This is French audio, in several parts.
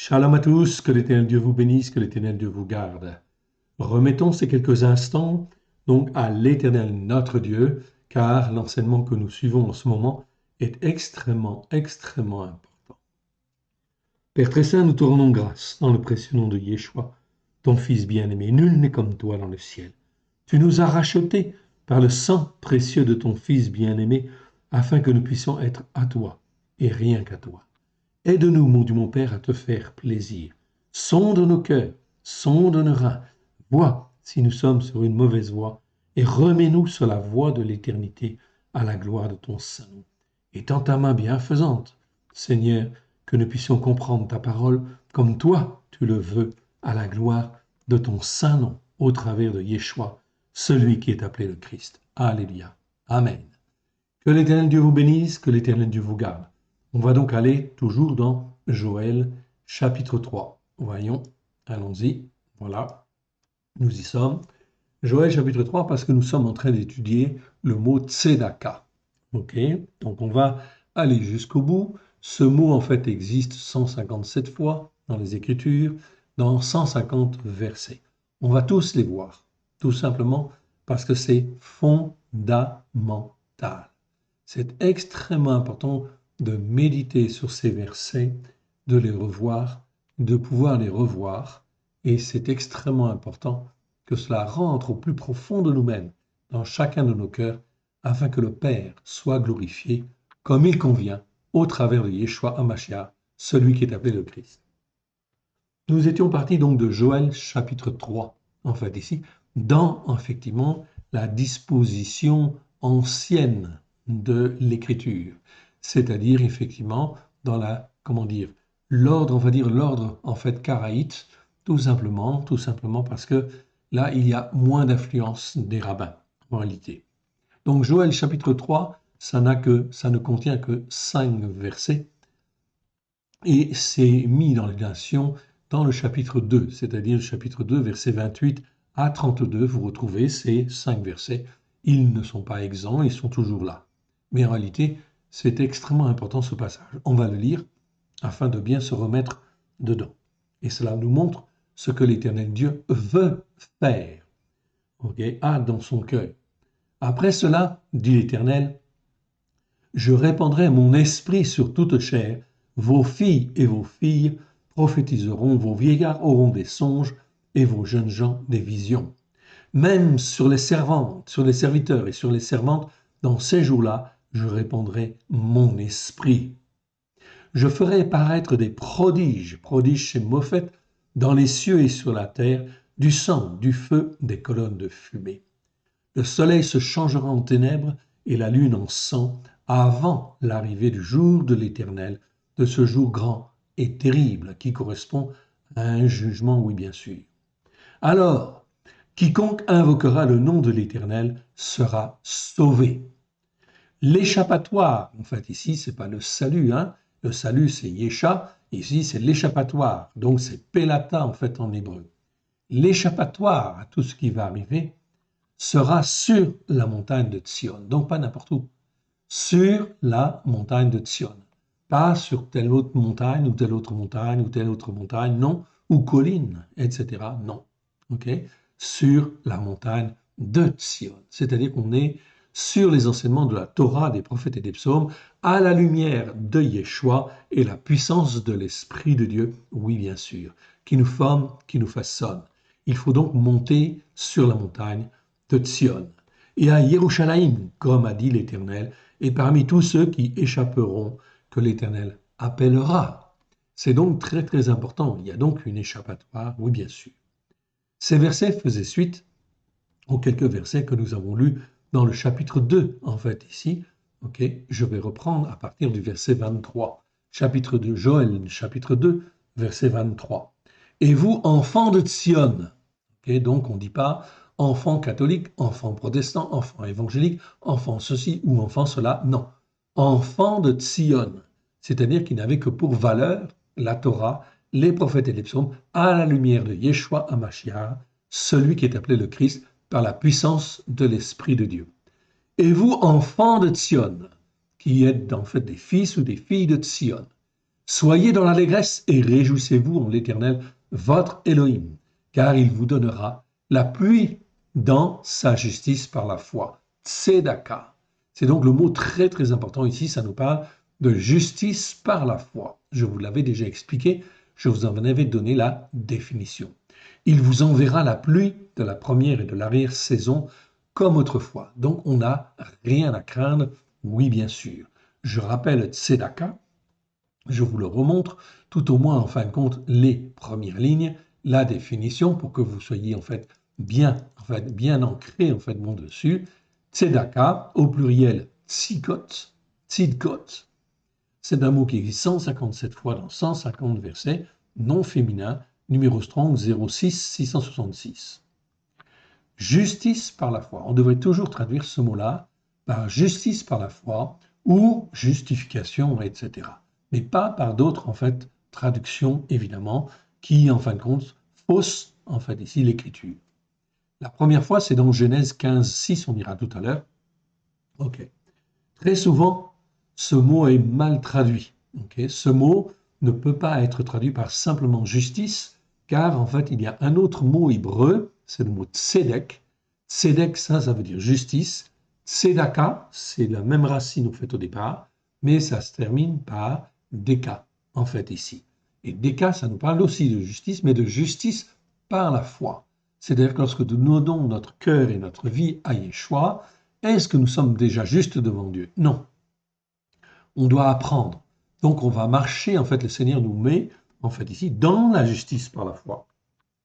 Shalom à tous, que l'Éternel Dieu vous bénisse, que l'Éternel Dieu vous garde. Remettons ces quelques instants donc à l'Éternel notre Dieu, car l'enseignement que nous suivons en ce moment est extrêmement important. Père très saint, nous te rendons grâce dans le précieux nom de Yeshua, ton Fils bien-aimé. Nul n'est comme toi dans le ciel. Tu nous as rachetés par le sang précieux de ton Fils bien-aimé, afin que nous puissions être à toi et rien qu'à toi. Aide-nous, mon Dieu, mon Père, à te faire plaisir. Sonde nos cœurs, sonde nos reins, vois si nous sommes sur une mauvaise voie et remets-nous sur la voie de l'éternité à la gloire de ton Saint-Nom. Étends ta main bienfaisante, Seigneur, que nous puissions comprendre ta parole comme toi tu le veux, à la gloire de ton Saint-Nom, au travers de Yeshua, celui qui est appelé le Christ. Alléluia. Amen. Que l'Éternel Dieu vous bénisse, que l'Éternel Dieu vous garde. On va donc aller toujours dans Joël chapitre 3. Voyons, allons-y. Voilà, nous y sommes. Joël chapitre 3 parce que nous sommes en train d'étudier le mot tzedaka. Ok, donc on va aller jusqu'au bout. Ce mot en fait existe 157 fois dans les Écritures, dans 150 versets. On va tous les voir, tout simplement parce que c'est fondamental. C'est extrêmement important de méditer sur ces versets, de les revoir, de pouvoir les revoir, et c'est extrêmement important que cela rentre au plus profond de nous-mêmes, dans chacun de nos cœurs, afin que le Père soit glorifié comme il convient au travers de Yeshua HaMashiach, celui qui est appelé le Christ. Nous étions partis donc de Joël chapitre 3, en fait ici, dans effectivement la disposition ancienne de l'écriture, c'est-à-dire effectivement dans la, l'ordre, on va dire l'ordre en fait karaïte, tout simplement parce que là il y a moins d'influence des rabbins en réalité. Donc Joël chapitre 3, ça ne contient que 5 versets et c'est mis dans les nations dans le chapitre 2, c'est-à-dire le chapitre 2, versets 28 à 32, vous retrouvez ces 5 versets. Ils ne sont pas exempts, ils sont toujours là. Mais en réalité, c'est extrêmement important ce passage. On va le lire afin de bien se remettre dedans. Et cela nous montre ce que l'Éternel Dieu veut faire, a dans son cœur. Après cela, dit l'Éternel, je répandrai mon esprit sur toute chair, vos filles et vos filles prophétiseront, vos vieillards auront des songes et vos jeunes gens des visions. Même sur les servantes, sur les serviteurs et sur les servantes, dans ces jours-là, je répandrai mon esprit. Je ferai paraître des prodiges chez Mophet, dans les cieux et sur la terre, du sang, du feu, des colonnes de fumée. Le soleil se changera en ténèbres et la lune en sang avant l'arrivée du jour de l'Éternel, de ce jour grand et terrible qui correspond à un jugement, oui bien sûr. Alors, quiconque invoquera le nom de l'Éternel sera sauvé. L'échappatoire, en fait ici, c'est pas le salut, Le salut c'est Yesha, ici c'est l'échappatoire, donc c'est Pelata en fait en hébreu. L'échappatoire à tout ce qui va arriver sera sur la montagne de Tzion, donc pas n'importe où, sur la montagne de Tzion, pas sur telle autre montagne ou telle autre montagne ou telle autre montagne, non, ou colline, etc., non, sur la montagne de Tzion, c'est-à-dire qu'on est sur les enseignements de la Torah, des prophètes et des psaumes, à la lumière de Yeshua et la puissance de l'Esprit de Dieu, oui bien sûr, qui nous forme, qui nous façonne. Il faut donc monter sur la montagne de Tzion et à Yerushalayim, comme a dit l'Éternel, et parmi tous ceux qui échapperont, que l'Éternel appellera. C'est donc très très important, il y a donc une échappatoire, oui bien sûr. Ces versets faisaient suite aux quelques versets que nous avons lus dans le chapitre 2, en fait, ici. Je vais reprendre à partir du verset 23. Chapitre de Joël, chapitre 2, verset 23. Et vous, enfants de Tzion, donc on ne dit pas enfants catholiques, enfants protestants, enfants évangéliques, enfants ceci ou enfants cela, non. Enfants de Tzion, c'est-à-dire qui n'avaient que pour valeur la Torah, les prophètes et les psaumes, à la lumière de Yeshua HaMashiach, celui qui est appelé le Christ, par la puissance de l'Esprit de Dieu. Et vous, enfants de Tzion, qui êtes en fait des fils ou des filles de Tzion, Soyez dans l'allégresse et réjouissez-vous en l'Éternel, votre Elohim, car il vous donnera la pluie dans sa justice par la foi. Tzedaka. C'est donc le mot très très important ici, ça nous parle de justice par la foi. Je vous l'avais déjà expliqué, je vous en avais donné la définition. Il vous enverra la pluie de la première et de l'arrière-saison comme autrefois. Donc on n'a rien à craindre, oui bien sûr. Je rappelle Tzedaka, je vous le remontre, tout au moins en fin de compte les premières lignes, la définition pour que vous soyez bien ancré bon dessus. Tzedaka, au pluriel tzidkot, c'est un mot qui existe 157 fois dans 150 versets, non féminin, numéro Strong 06 666. Justice par la foi. On devrait toujours traduire ce mot-là par justice par la foi ou justification, etc. Mais pas par d'autres traductions évidemment qui en fin de compte faussent ici l'écriture. La première fois c'est dans Genèse 15, 6, on ira tout à l'heure. Ok. Très souvent ce mot est mal traduit. Okay. Ce mot ne peut pas être traduit par simplement justice car il y a un autre mot hébreu, c'est le mot tzedek. Tzedek, ça veut dire justice. Tzedaka, c'est la même racine au départ, mais ça se termine par deka, ici. Et deka, ça nous parle aussi de justice, mais de justice par la foi. C'est-à-dire que lorsque nous donnons notre cœur et notre vie à Yeshua, est-ce que nous sommes déjà justes devant Dieu? Non. On doit apprendre. Donc on va marcher, le Seigneur nous met, ici, dans la justice par la foi,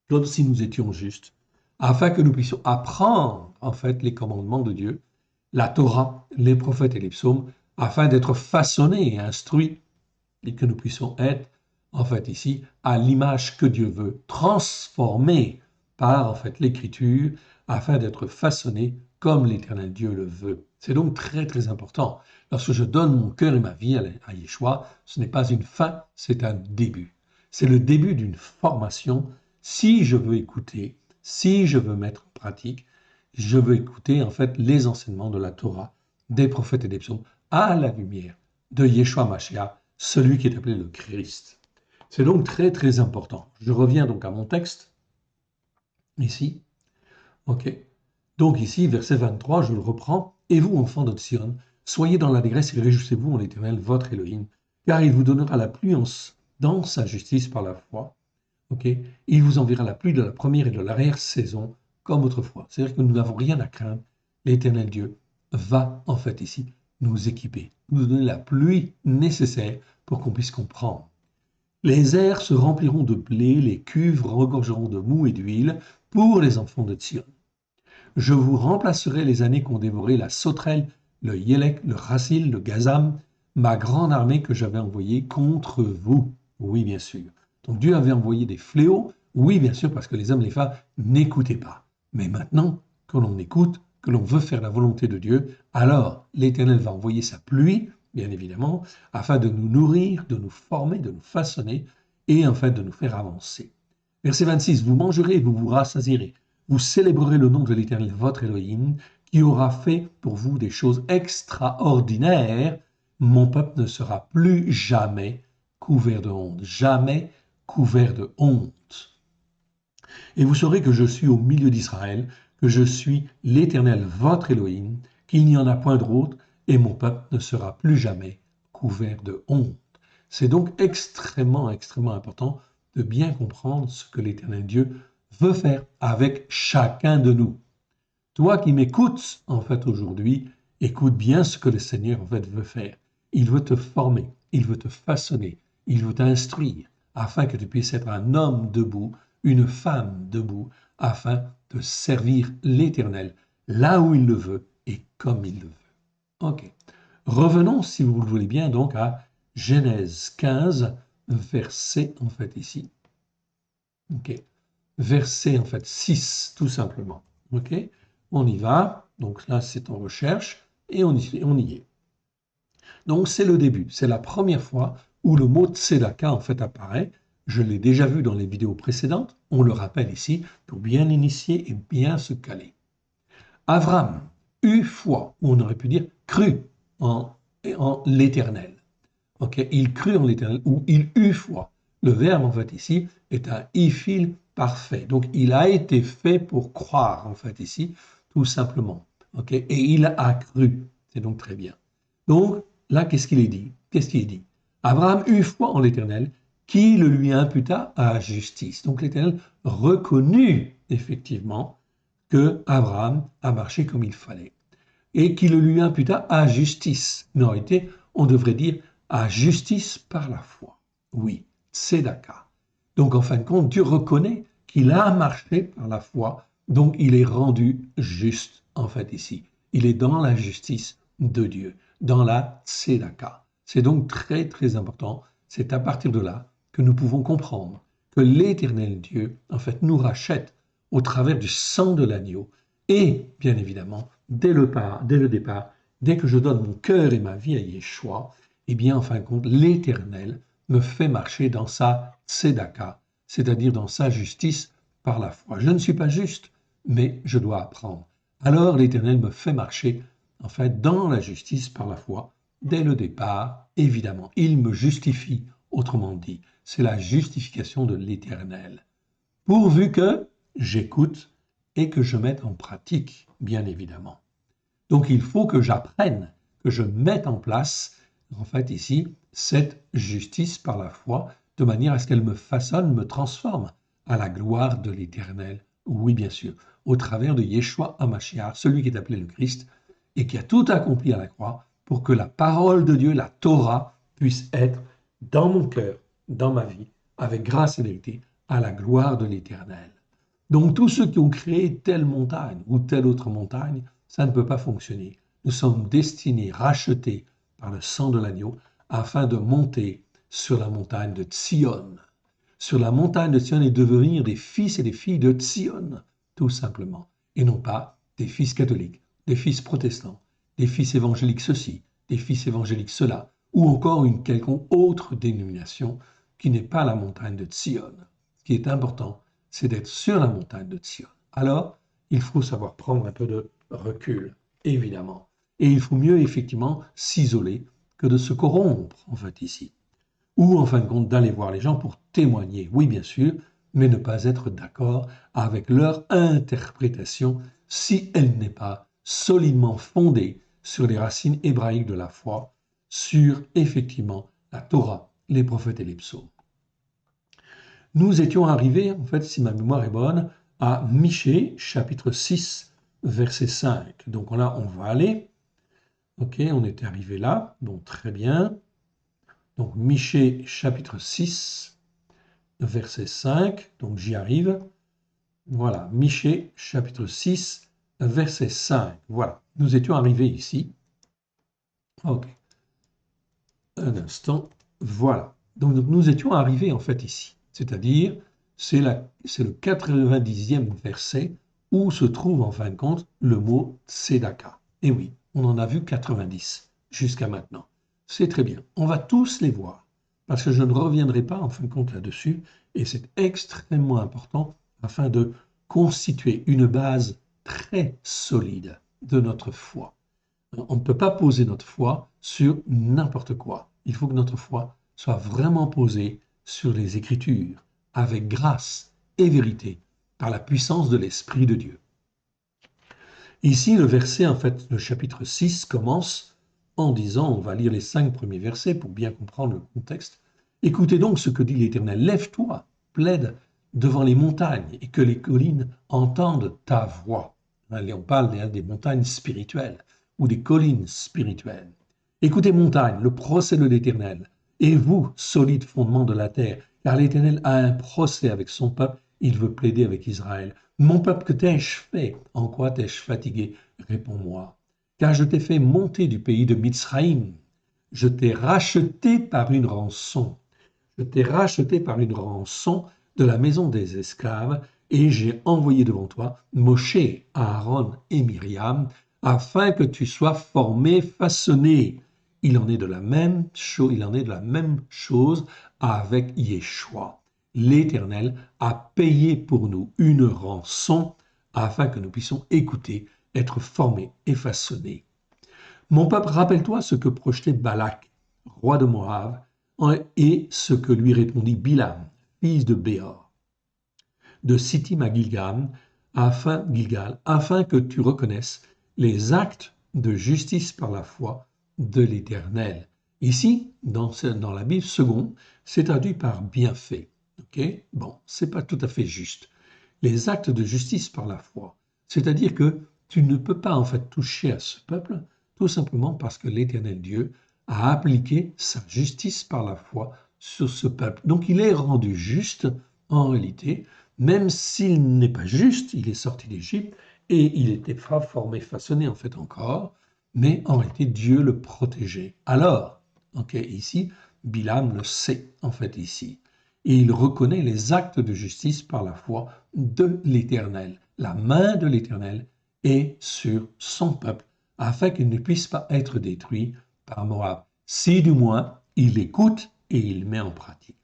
comme si nous étions justes, afin que nous puissions apprendre, les commandements de Dieu, la Torah, les prophètes et les psaumes, afin d'être façonnés et instruits, et que nous puissions être, ici, à l'image que Dieu veut, transformés par, l'écriture, afin d'être façonnés comme l'Éternel Dieu le veut. C'est donc très, très important. Lorsque je donne mon cœur et ma vie à Yeshua, ce n'est pas une fin, c'est un début. C'est le début d'une formation. Si je veux écouter, si je veux mettre en pratique, je veux écouter les enseignements de la Torah, des prophètes et des psaumes, à la lumière de Yeshua Mashiach, celui qui est appelé le Christ. C'est donc très très important. Je reviens donc à mon texte, ici. Ok. Donc ici, verset 23, je le reprends. Et vous, enfants de Sion, soyez dans l'allégresse et réjouissez-vous en l'Éternel, votre Elohim, car il vous donnera la pluie dans sa justice par la foi. Okay. Il vous enverra la pluie de la première et de l'arrière-saison comme autrefois. C'est-à-dire que nous n'avons rien à craindre. L'Éternel Dieu va ici nous équiper, nous donner la pluie nécessaire pour qu'on puisse comprendre. Les airs se rempliront de blé, les cuves regorgeront de mou et d'huile pour les enfants de Sion. Je vous remplacerai les années qu'ont dévoré la sauterelle, le yélek, le racil, le gazam, ma grande armée que j'avais envoyée contre vous. Oui, bien sûr. Donc Dieu avait envoyé des fléaux, oui, bien sûr, parce que les hommes et les femmes n'écoutaient pas. Mais maintenant que l'on écoute, que l'on veut faire la volonté de Dieu, alors l'Éternel va envoyer sa pluie, bien évidemment, afin de nous nourrir, de nous former, de nous façonner et de nous faire avancer. Verset 26, vous mangerez et vous vous rassasierez. Vous célébrerez le nom de l'Éternel, votre Elohim, qui aura fait pour vous des choses extraordinaires. Mon peuple ne sera plus jamais couvert de honte. Jamais couvert de honte. Et vous saurez que je suis au milieu d'Israël, que je suis l'Éternel, votre Elohim, qu'il n'y en a point d'autre, et mon peuple ne sera plus jamais couvert de honte. C'est donc extrêmement, extrêmement important de bien comprendre ce que l'Éternel Dieu veut faire avec chacun de nous. Toi qui m'écoutes, aujourd'hui, écoute bien ce que le Seigneur, veut faire. Il veut te former, il veut te façonner, il veut t'instruire, afin que tu puisses être un homme debout, une femme debout, afin de servir l'Éternel, là où il le veut et comme il le veut. Ok. Revenons, si vous le voulez bien, donc à Genèse 15, verset, ici. Ok. Verset, 6, tout simplement. Ok. On y va. Donc là, c'est en recherche et on y est. Donc, c'est le début. C'est la première fois où le mot tzedaka, apparaît. Je l'ai déjà vu dans les vidéos précédentes. On le rappelle ici pour bien initier et bien se caler. Avram eut foi, ou on aurait pu dire cru en l'Éternel. Ok, il crut en l'Éternel ou il eut foi. Le verbe, en fait, ici, est un ifil parfait. Donc, il a été fait pour croire, en fait, ici, tout simplement. Ok, et il a cru. C'est donc très bien. Donc, là, qu'est-ce qu'il est dit? Qu'est-ce qui est dit? Abraham eut foi en l'Éternel, qui le lui imputa à justice. Donc, l'Éternel reconnut effectivement que Abraham a marché comme il fallait et qui le lui imputa à justice. Mais en réalité, on devrait dire à justice par la foi. Oui, tzedaka. Donc en fin de compte, Dieu reconnaît qu'il a marché par la foi, donc il est rendu juste en fait ici. Il est dans la justice de Dieu, dans la tzedaka. C'est donc très très important. C'est à partir de là que nous pouvons comprendre que l'Éternel Dieu en fait nous rachète au travers du sang de l'agneau et bien évidemment dès le départ, dès que je donne mon cœur et ma vie à Yeshua, eh bien, en fin de compte, l'Éternel me fait marcher dans sa tzedaka, c'est-à-dire dans sa justice par la foi. Je ne suis pas juste, mais je dois apprendre. Alors l'Éternel me fait marcher, en fait, dans la justice par la foi, dès le départ, évidemment. Il me justifie, autrement dit. C'est la justification de l'Éternel. Pourvu que j'écoute et que je mette en pratique, bien évidemment. Donc il faut que j'apprenne, que je mette en place, en fait ici, cette justice par la foi, de manière à ce qu'elle me façonne, me transforme à la gloire de l'Éternel. Oui, bien sûr, au travers de Yeshua HaMashiach, celui qui est appelé le Christ, et qui a tout accompli à la croix pour que la parole de Dieu, la Torah, puisse être dans mon cœur, dans ma vie, avec grâce et vérité, à la gloire de l'Éternel. Donc tous ceux qui ont créé telle montagne ou telle autre montagne, ça ne peut pas fonctionner. Nous sommes destinés, rachetés par le sang de l'agneau, afin de monter sur la montagne de Tzion. Sur la montagne de Tzion et devenir des fils et des filles de Tzion, tout simplement. Et non pas des fils catholiques, des fils protestants, des fils évangéliques ceci, des fils évangéliques cela, ou encore une quelconque autre dénomination qui n'est pas la montagne de Tzion. Ce qui est important, c'est d'être sur la montagne de Tzion. Alors, il faut savoir prendre un peu de recul, évidemment. Et il faut mieux, effectivement, s'isoler que de se corrompre, en fait, ici. Ou, en fin de compte, d'aller voir les gens pour témoigner, oui, bien sûr, mais ne pas être d'accord avec leur interprétation si elle n'est pas solidement fondée sur les racines hébraïques de la foi, sur, effectivement, la Torah, les prophètes et les psaumes. Nous étions arrivés, en fait, si ma mémoire est bonne, à Michée, chapitre 6, verset 5. Donc là, on va aller. Ok, on était arrivé là, donc très bien. Donc Michée, chapitre 6, verset 5. Donc j'y arrive. Voilà, Michée, chapitre 6, verset 5. Voilà, nous étions arrivés ici. Ok, un instant. Voilà. Donc nous étions arrivés en fait ici. C'est-à-dire, c'est le 90e verset où se trouve en fin de compte le mot tzedaka. Et oui, on en a vu 90 jusqu'à maintenant. C'est très bien. On va tous les voir parce que je ne reviendrai pas en fin de compte là-dessus et c'est extrêmement important afin de constituer une base très solide de notre foi. On ne peut pas poser notre foi sur n'importe quoi. Il faut que notre foi soit vraiment posée sur les Écritures, avec grâce et vérité, par la puissance de l'Esprit de Dieu. Ici, le verset, en fait, le chapitre 6 commence en disant, on va lire les 5 premiers versets pour bien comprendre le contexte. Écoutez donc ce que dit l'Éternel, lève-toi, plaide devant les montagnes et que les collines entendent ta voix. On parle des montagnes spirituelles ou des collines spirituelles. Écoutez, montagne, le procès de l'Éternel, et vous, solides fondements de la terre, car l'Éternel a un procès avec son peuple, il veut plaider avec Israël. Mon peuple, que t'ai-je fait? En quoi t'ai-je fatigué? Réponds-moi. Car je t'ai fait monter du pays de Mitzraïm. Je t'ai racheté par une rançon. Je t'ai racheté par une rançon de la maison des esclaves, et j'ai envoyé devant toi Moshe, Aaron et Myriam, afin que tu sois formé, façonné. Il en est de la même chose avec Yeshua. L'Éternel a payé pour nous une rançon afin que nous puissions écouter, être formés et façonnés. Mon peuple, rappelle-toi ce que projetait Balak, roi de Moab, et ce que lui répondit Bilam, fils de Béor, de Sittim à Gilgal, afin que tu reconnaisses les actes de justice par la foi de l'Éternel. Ici, dans la Bible, second, c'est traduit par bienfait. Okay? Bon, c'est pas tout à fait juste. Les actes de justice par la foi, c'est-à-dire que tu ne peux pas en fait toucher à ce peuple, tout simplement parce que l'Éternel Dieu a appliqué sa justice par la foi sur ce peuple. Donc il est rendu juste en réalité, même s'il n'est pas juste, il est sorti d'Égypte et il était formé, façonné en fait encore, mais en réalité Dieu le protégeait. Alors, ici, Bilam le sait en fait ici, et il reconnaît les actes de justice par la foi de l'Éternel. La main de l'Éternel est sur son peuple, afin qu'il ne puisse pas être détruit par Moab, si du moins il écoute et il met en pratique.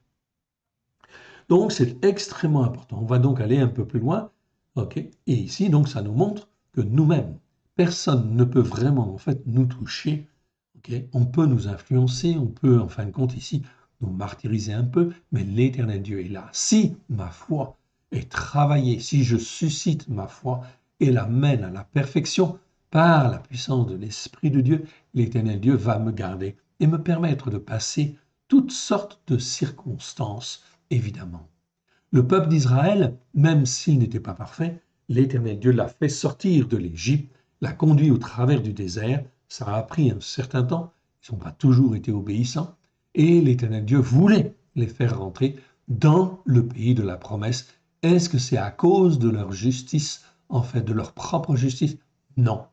Donc c'est extrêmement important. On va donc aller un peu plus loin, et ici donc ça nous montre que nous-mêmes, personne ne peut vraiment en fait nous toucher. On peut nous influencer, on peut en fin de compte ici nous martyriser un peu, mais l'Éternel Dieu est là. Si ma foi est travaillée, si je suscite ma foi et la mène à la perfection par la puissance de l'Esprit de Dieu, l'Éternel Dieu va me garder et me permettre de passer toutes sortes de circonstances, évidemment. Le peuple d'Israël, même s'il n'était pas parfait, l'Éternel Dieu l'a fait sortir de l'Égypte, l'a conduit au travers du désert. Ça a pris un certain temps, ils n'ont pas toujours été obéissants, et l'Éternel Dieu voulait les faire rentrer dans le pays de la promesse. Est-ce que c'est à cause de leur justice, en fait, de leur propre justice? Non,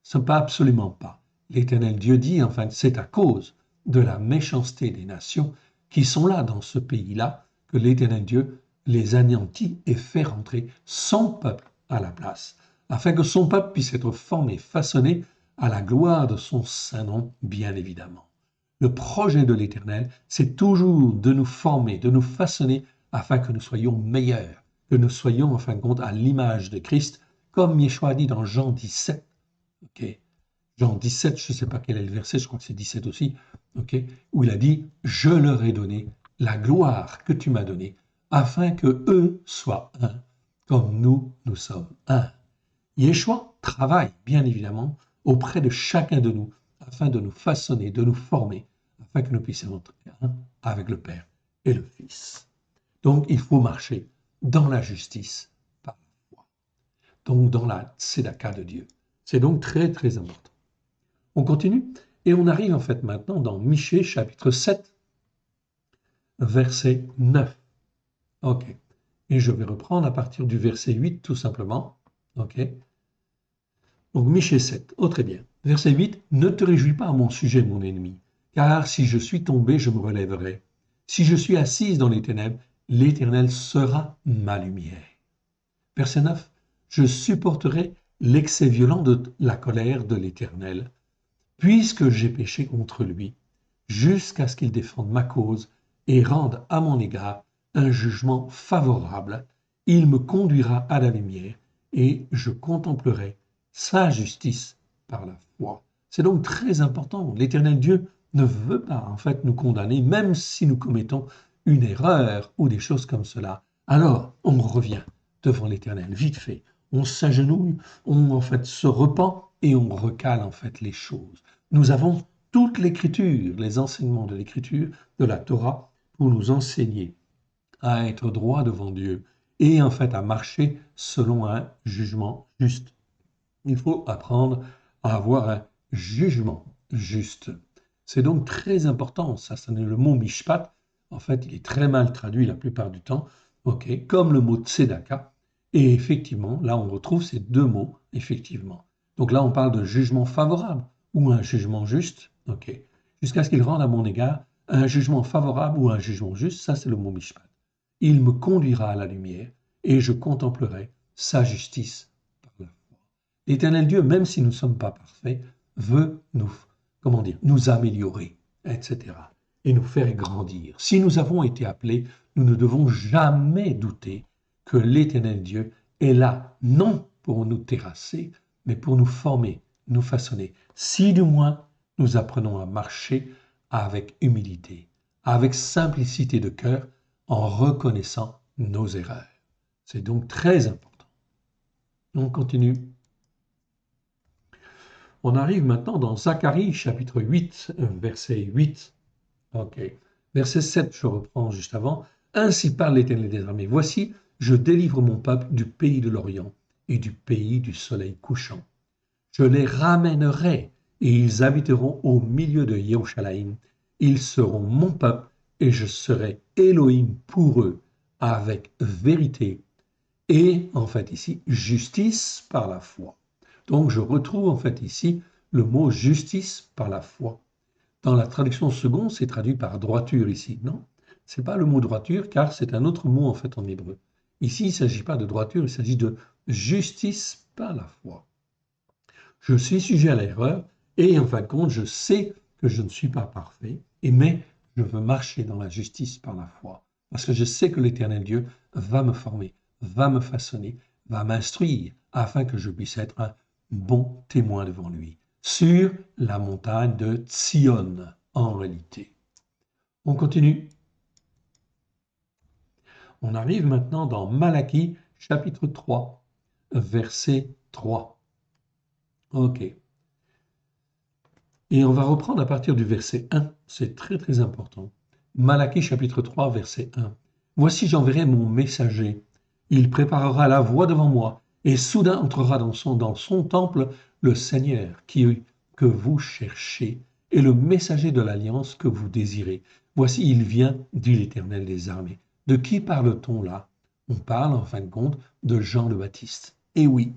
ce n'est pas absolument pas. L'Éternel Dieu dit, enfin, c'est à cause de la méchanceté des nations qui sont là dans ce pays-là que l'Éternel Dieu les anéantit et fait rentrer son peuple à la place, afin que son peuple puisse être formé, façonné à la gloire de son saint nom, bien évidemment. Le projet de l'Éternel, c'est toujours de nous former, de nous façonner afin que nous soyons meilleurs, que nous soyons en fin de compte à l'image de Christ, comme Yeshua a dit dans Jean 17. Jean 17, je ne sais pas quel est le verset, je crois que c'est 17 aussi, où il a dit « Je leur ai donné la gloire que tu m'as donnée, afin que eux soient un, comme nous sommes un. » Yeshua travaille, bien évidemment, auprès de chacun de nous, afin de nous façonner, de nous former, afin que nous puissions être un avec le Père et le Fils. Donc, il faut marcher dans la justice par la foi. Donc, dans la tzedaka de Dieu. C'est donc très, très important. On continue et on arrive en fait maintenant dans Michée chapitre 7, verset 9. Et je vais reprendre à partir du verset 8 tout simplement. Donc Michée 7, très bien. Verset 8, « Ne te réjouis pas à mon sujet, mon ennemi, car si je suis tombé, je me relèverai. Si je suis assise dans les ténèbres, l'Éternel sera ma lumière. » Verset 9, « Je supporterai l'excès violent de la colère de l'Éternel, puisque j'ai péché contre lui, jusqu'à ce qu'il défende ma cause et rende à mon égard un jugement favorable. Il me conduira à la lumière et je contemplerai sa justice par la foi. » C'est donc très important. L'Éternel Dieu ne veut pas en fait nous condamner, même si nous commettons une erreur ou des choses comme cela. Alors, on revient devant l'Éternel, vite fait. On s'agenouille, on en fait se repent et on recale en fait les choses. Nous avons toute l'Écriture, les enseignements de l'Écriture, de la Torah, pour nous enseigner à être droit devant Dieu et en fait à marcher selon un jugement juste. Il faut apprendre à avoir un jugement juste. C'est donc très important, ça c'est le mot mishpat, en fait il est très mal traduit la plupart du temps, comme le mot tzedaka, et effectivement, là on retrouve ces deux mots, effectivement. Donc là on parle de jugement favorable ou un jugement juste, jusqu'à ce qu'il rende à mon égard un jugement favorable ou un jugement juste, ça c'est le mot mishpat. Il me conduira à la lumière et je contemplerai sa justice par la foi. L'Éternel Dieu, même si nous ne sommes pas parfaits, veut nous améliorer, etc. et nous faire grandir. Si nous avons été appelés, nous ne devons jamais douter que l'Éternel Dieu est là, non pour nous terrasser, mais pour nous former, nous façonner. Si du moins nous apprenons à marcher avec humilité, avec simplicité de cœur, en reconnaissant nos erreurs. C'est donc très important. On continue. On arrive maintenant dans Zacharie, chapitre 8, verset 8. Ok. Verset 7, je reprends juste avant. Ainsi parle l'Éternel des armées. Voici, je délivre mon peuple du pays de l'Orient et du pays du soleil couchant. Je les ramènerai et ils habiteront au milieu de Yerushalayim. Ils seront mon peuple et je serai Elohim pour eux avec vérité et en fait ici justice par la foi. Donc je retrouve en fait ici le mot justice par la foi. Dans la traduction seconde, c'est traduit par droiture ici. Non, c'est pas le mot droiture car c'est un autre mot en fait en hébreu. Ici, il ne s'agit pas de droiture, il s'agit de justice par la foi. Je suis sujet à l'erreur et en fin de compte, je sais que je ne suis pas parfait, mais je veux marcher dans la justice par la foi parce que je sais que l'Éternel Dieu va me former, va me façonner, va m'instruire afin que je puisse être un bon témoin devant lui sur la montagne de Sion en réalité. On continue. On arrive maintenant dans Malachie chapitre 3, verset 3. Ok. Et on va reprendre à partir du verset 1, c'est très très important. Malachie chapitre 3, verset 1. Voici j'enverrai mon messager, il préparera la voie devant moi, et soudain entrera dans son temple le Seigneur que vous cherchez, et le messager de l'alliance que vous désirez. Voici il vient, dit l'Éternel des armées. De qui parle-t-on là? On parle en fin de compte de Jean le Baptiste. Et oui,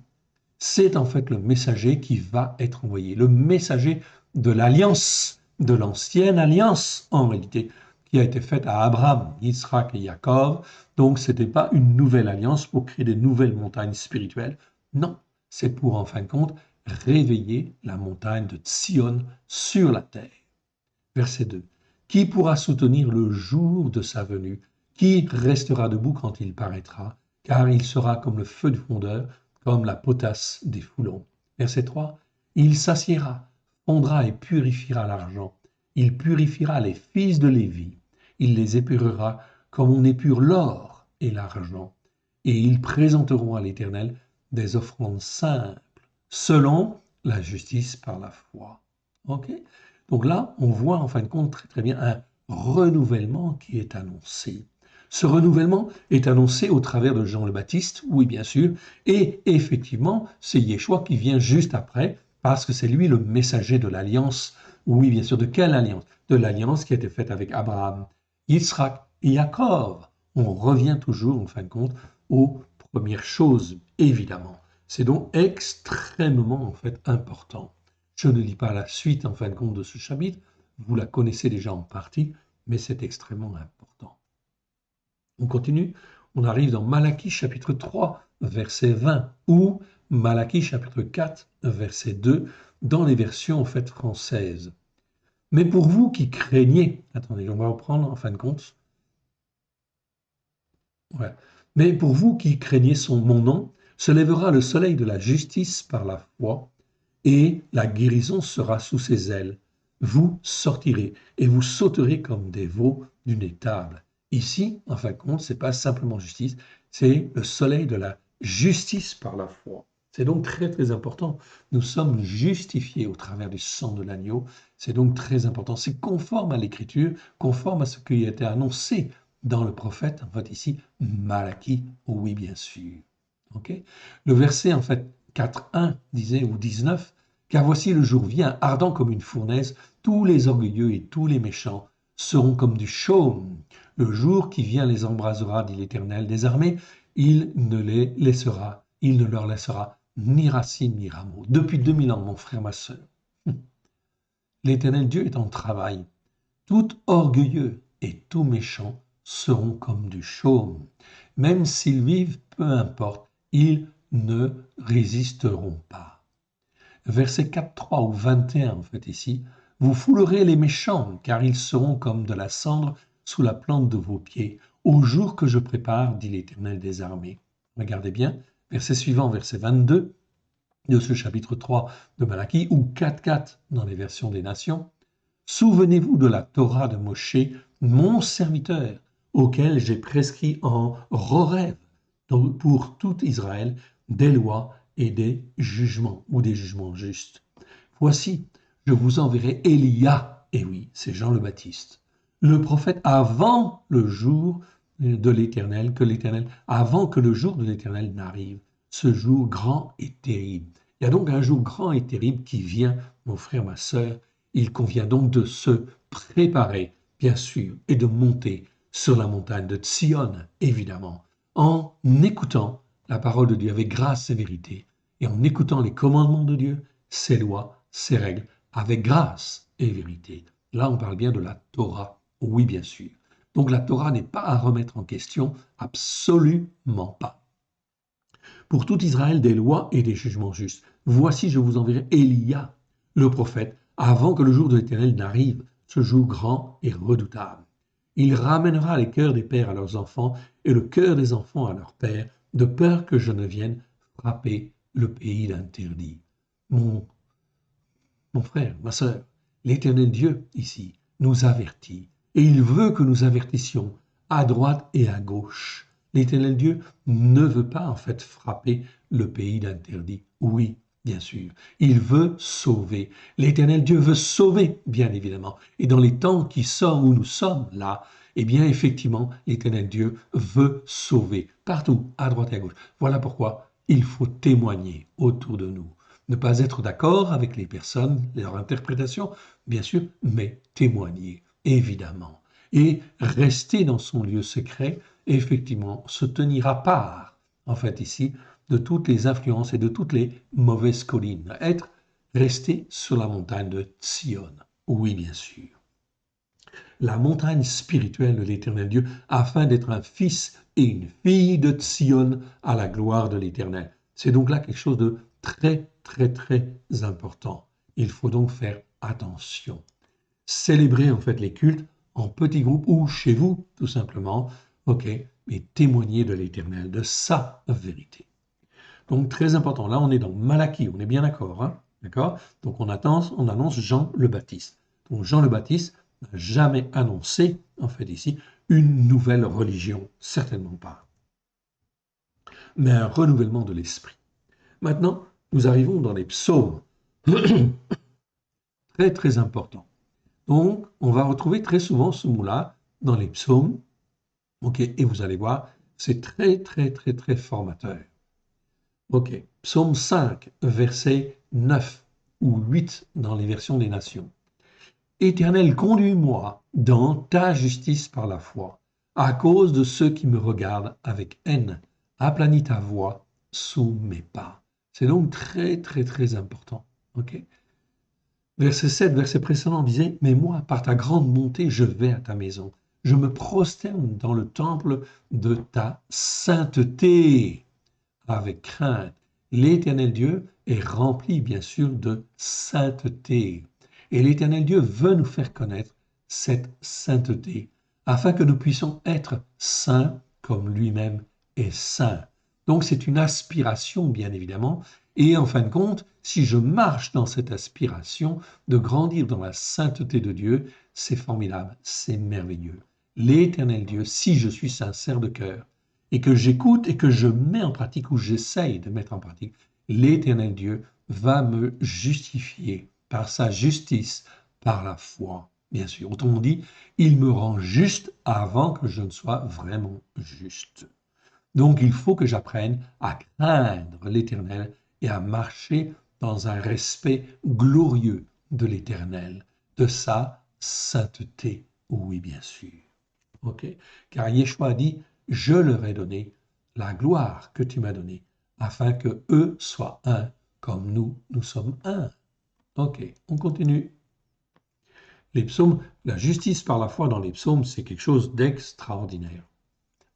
c'est en fait le messager qui va être envoyé, le messager de l'alliance, de l'ancienne alliance en réalité, qui a été faite à Abraham, Isaac et Jacob. Donc ce n'était pas une nouvelle alliance pour créer des nouvelles montagnes spirituelles. Non, c'est pour en fin de compte réveiller la montagne de Sion sur la terre. Verset 2. Qui pourra soutenir le jour de sa venue? Qui restera debout quand il paraîtra? Car il sera comme le feu du fondeur, comme la potasse des foulons. Verset 3. Il s'assiera, fondra et purifiera l'argent. Il purifiera les fils de Lévi. Il les épurera comme on épure l'or et l'argent. Et ils présenteront à l'Éternel des offrandes simples, selon la justice par la foi. Ok? Donc là, on voit en fin de compte très très bien un renouvellement qui est annoncé. Ce renouvellement est annoncé au travers de Jean le Baptiste, oui bien sûr, et effectivement, c'est Yeshua qui vient juste après, parce que c'est lui le messager de l'alliance. Oui bien sûr, de quelle alliance? De l'alliance qui a été faite avec Abraham, Isaac et Jacob. On revient toujours en fin de compte aux premières choses, évidemment. C'est donc extrêmement en fait important. Je ne lis pas la suite en fin de compte de ce chapitre, vous la connaissez déjà en partie, mais c'est extrêmement important. On continue, on arrive dans Malachie chapitre 3, verset 20, ou Malachie chapitre 4, verset 2, dans les versions en fait françaises. Mais pour vous qui craignez, attendez, on va reprendre en fin de compte. Ouais. Mais pour vous qui craignez mon nom, se lèvera le soleil de la justice par la foi, et la guérison sera sous ses ailes. Vous sortirez et vous sauterez comme des veaux d'une étable. Ici, en fin de compte, ce n'est pas simplement justice, c'est le soleil de la justice par la foi. C'est donc très très important. Nous sommes justifiés au travers du sang de l'agneau. C'est donc très important. C'est conforme à l'Écriture, conforme à ce qui a été annoncé dans le prophète, en fait ici, Malachie, oui bien sûr. Okay. Le verset en fait 4.1 disait, ou 19, car voici le jour vient, ardent comme une fournaise, tous les orgueilleux et tous les méchants seront comme du chaume. Le jour qui vient les embrasera, dit l'Éternel des armées, il ne leur laissera ni racine ni rameau. Depuis 2000 ans, mon frère, ma sœur, l'Éternel Dieu est en travail. Tout orgueilleux et tout méchant seront comme du chaume. Même s'ils vivent, peu importe, ils ne résisteront pas. Verset 4, 3 ou 21, en fait, ici. Vous foulerez les méchants, car ils seront comme de la cendre sous la plante de vos pieds, au jour que je prépare, dit l'Éternel des armées. Regardez bien, verset suivant, verset 22 de ce chapitre 3 de Malachie, ou 4, 4 dans les versions des nations. Souvenez-vous de la Torah de Moshe, mon serviteur, auquel j'ai prescrit en Horeb pour tout Israël des lois et des jugements, ou des jugements justes. Voici, je vous enverrai Élia, et oui, c'est Jean le Baptiste, le prophète avant le jour de l'Éternel, avant que le jour de l'Éternel n'arrive, ce jour grand et terrible. Il y a donc un jour grand et terrible qui vient, mon frère, ma sœur. Il convient donc de se préparer, bien sûr, et de monter sur la montagne de Sion, évidemment, en écoutant la parole de Dieu avec grâce et vérité, et en écoutant les commandements de Dieu, ses lois, ses règles, avec grâce et vérité. Là, on parle bien de la Torah, oui, bien sûr. Donc la Torah n'est pas à remettre en question, absolument pas. Pour tout Israël, des lois et des jugements justes. Voici, je vous enverrai Élia, le prophète, avant que le jour de l'Éternel n'arrive, ce jour grand et redoutable. Il ramènera les cœurs des pères à leurs enfants et le cœur des enfants à leurs pères, de peur que je ne vienne frapper le pays d'interdit. Mon frère, ma sœur, l'Éternel Dieu, ici, nous avertit, et il veut que nous avertissions à droite et à gauche. L'Éternel Dieu ne veut pas, en fait, frapper le pays d'interdit. Oui, bien sûr, il veut sauver. L'Éternel Dieu veut sauver, bien évidemment. Et dans les temps qui sont où nous sommes là, eh bien, effectivement, l'Éternel Dieu veut sauver, partout, à droite et à gauche. Voilà pourquoi il faut témoigner autour de nous. Ne pas être d'accord avec les personnes, leur interprétation, bien sûr, mais témoigner, évidemment. Et rester dans son lieu secret, effectivement, se tenir à part, en fait, ici, de toutes les influences et de toutes les mauvaises collines. Rester sur la montagne de Sion. Oui, bien sûr. La montagne spirituelle de l'Éternel Dieu, afin d'être un fils et une fille de Sion à la gloire de l'Éternel. C'est donc là quelque chose de très, très, très important. Il faut donc faire attention. Célébrer en fait les cultes en petits groupes ou chez vous, tout simplement, ok, mais témoigner de l'Éternel, de sa vérité. Donc très important, là on est dans Malachie, on est bien d'accord, hein? D'accord? Donc on annonce Jean le Baptiste. Donc Jean le Baptiste n'a jamais annoncé, en fait ici, une nouvelle religion, certainement pas, mais un renouvellement de l'esprit. Maintenant, nous arrivons dans les psaumes. Très, très important. Donc, on va retrouver très souvent ce mot-là dans les psaumes. OK, et vous allez voir, c'est très, très, très, très formateur. OK, psaume 5, verset 9 ou 8 dans les versions des nations. Éternel, conduis-moi dans ta justice par la foi, à cause de ceux qui me regardent avec haine. Aplanis ta voix sous mes pas. C'est donc très, très, très important. OK? Verset 7, verset précédent disait, mais moi, par ta grande bonté, je vais à ta maison. Je me prosterne dans le temple de ta sainteté avec crainte. L'Éternel Dieu est rempli, bien sûr, de sainteté. Et l'Éternel Dieu veut nous faire connaître cette sainteté, afin que nous puissions être saints comme lui-même est saint. Donc c'est une aspiration, bien évidemment, et en fin de compte, si je marche dans cette aspiration de grandir dans la sainteté de Dieu, c'est formidable, c'est merveilleux. L'Éternel Dieu, si je suis sincère de cœur, et que j'écoute et que je mets en pratique ou j'essaye de mettre en pratique, l'Éternel Dieu va me justifier par sa justice, par la foi, bien sûr. Autrement dit, il me rend juste avant que je ne sois vraiment juste. Donc il faut que j'apprenne à craindre l'Éternel et à marcher dans un respect glorieux de l'Éternel, de sa sainteté. Oui, bien sûr. OK? Car Yeshua a dit, je leur ai donné la gloire que tu m'as donnée, afin que eux soient un, comme nous sommes un. OK, on continue. Les psaumes, la justice par la foi dans les psaumes, c'est quelque chose d'extraordinaire.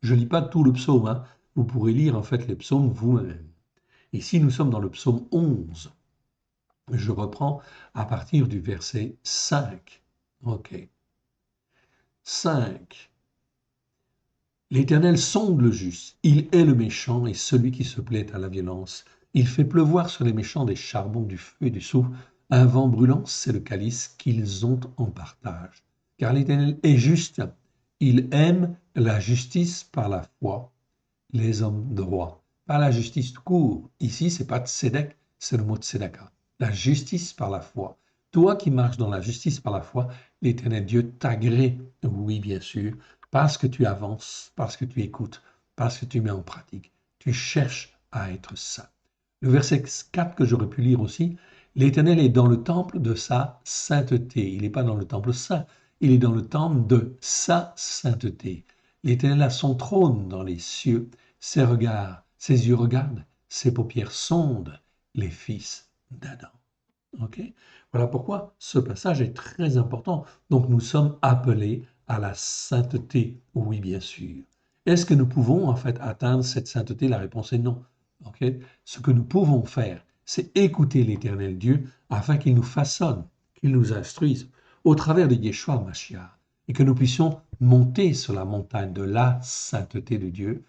Je ne lis pas tout le psaume, hein. Vous pourrez lire en fait les psaumes vous-même. Ici, nous sommes dans le psaume 11. Je reprends à partir du verset 5. OK. 5. L'Éternel sonde le juste, il hait le méchant et celui qui se plaît à la violence. Il fait pleuvoir sur les méchants des charbons, du feu et du soufre, Un vent brûlant, c'est le calice qu'ils ont en partage. Car l'Éternel est juste. Il aime la justice par la foi, les hommes droits. Pas la justice tout court. Ici, c'est pas tzedek, c'est le mot tzedaka. La justice par la foi. Toi qui marches dans la justice par la foi, l'Éternel Dieu t'agrée, oui bien sûr, parce que tu avances, parce que tu écoutes, parce que tu mets en pratique. Tu cherches à être saint. Le verset 4 que j'aurais pu lire aussi, l'Éternel est dans le temple de sa sainteté. Il n'est pas dans le temple saint, il est dans le temple de sa sainteté. L'Éternel a son trône dans les cieux. Ses regards, ses yeux regardent, ses paupières sondent les fils d'Adam. Ok. Voilà pourquoi ce passage est très important. Donc nous sommes appelés à la sainteté, oui bien sûr. Est-ce que nous pouvons en fait atteindre cette sainteté? La réponse est non. Ok. Ce que nous pouvons faire, c'est écouter l'Éternel Dieu afin qu'il nous façonne, qu'il nous instruise au travers de Yeshua Mashiach et que nous puissions monter sur la montagne de la sainteté de Dieu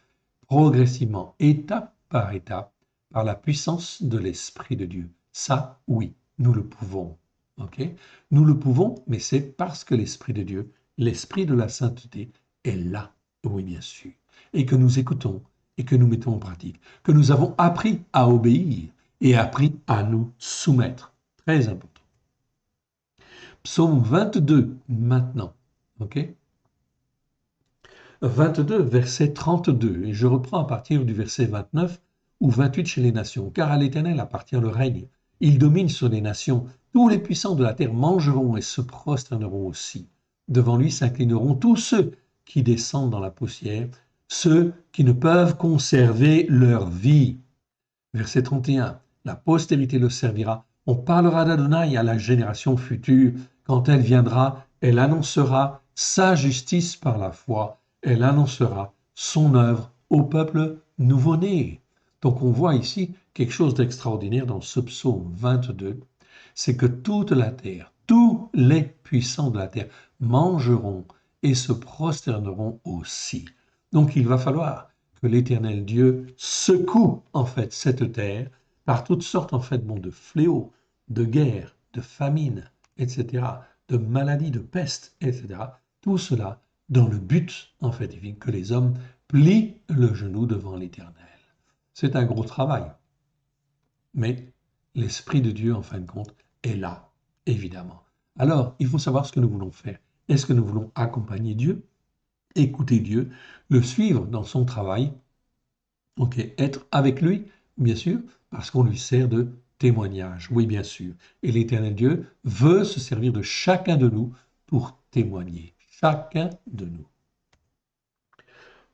progressivement, étape par étape, par la puissance de l'Esprit de Dieu. Ça, oui, nous le pouvons. Ok. Nous le pouvons, mais c'est parce que l'Esprit de Dieu, l'Esprit de la sainteté, est là, oui, bien sûr. Et que nous écoutons et que nous mettons en pratique, que nous avons appris à obéir et appris à nous soumettre. Très important. Psaume 22, maintenant. Ok. 22, verset 32, et je reprends à partir du verset 29 ou 28 chez les nations. Car à l'Éternel appartient le règne. Il domine sur les nations. Tous les puissants de la terre mangeront et se prosterneront aussi. Devant lui s'inclineront tous ceux qui descendent dans la poussière, ceux qui ne peuvent conserver leur vie. Verset 31. La postérité le servira. On parlera d'Adonai à la génération future. Quand elle viendra, elle annoncera sa justice par la foi. Elle annoncera son œuvre au peuple nouveau-né. Donc on voit ici quelque chose d'extraordinaire dans ce psaume 22, c'est que toute la terre, tous les puissants de la terre mangeront et se prosterneront aussi. Donc il va falloir que l'Éternel Dieu secoue en fait cette terre par toutes sortes en fait de fléaux, de guerres, de famines, etc., de maladies, de pestes, etc. Tout cela dans le but en fait que les hommes plient le genou devant l'Éternel. C'est un gros travail, mais l'Esprit de Dieu en fin de compte est là, évidemment. Alors, il faut savoir ce que nous voulons faire. Est-ce que nous voulons accompagner Dieu, écouter Dieu, le suivre dans son travail, être avec lui, bien sûr, parce qu'on lui sert de témoignage, oui, bien sûr. Et l'Éternel Dieu veut se servir de chacun de nous pour témoigner, chacun de nous.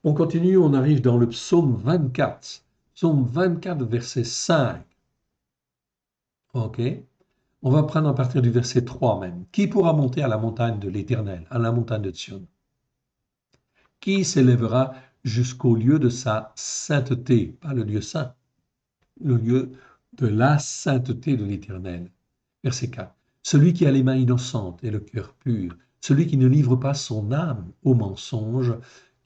On continue, on arrive dans le psaume 24. Psaume 24, verset 5. Ok. On va prendre à partir du verset 3 même. Qui pourra monter à la montagne de l'Éternel, à la montagne de Sion? Qui s'élèvera jusqu'au lieu de sa sainteté, pas le lieu saint, le lieu de la sainteté de l'Éternel? Verset 4. Celui qui a les mains innocentes et le cœur pur, celui qui ne livre pas son âme au mensonge,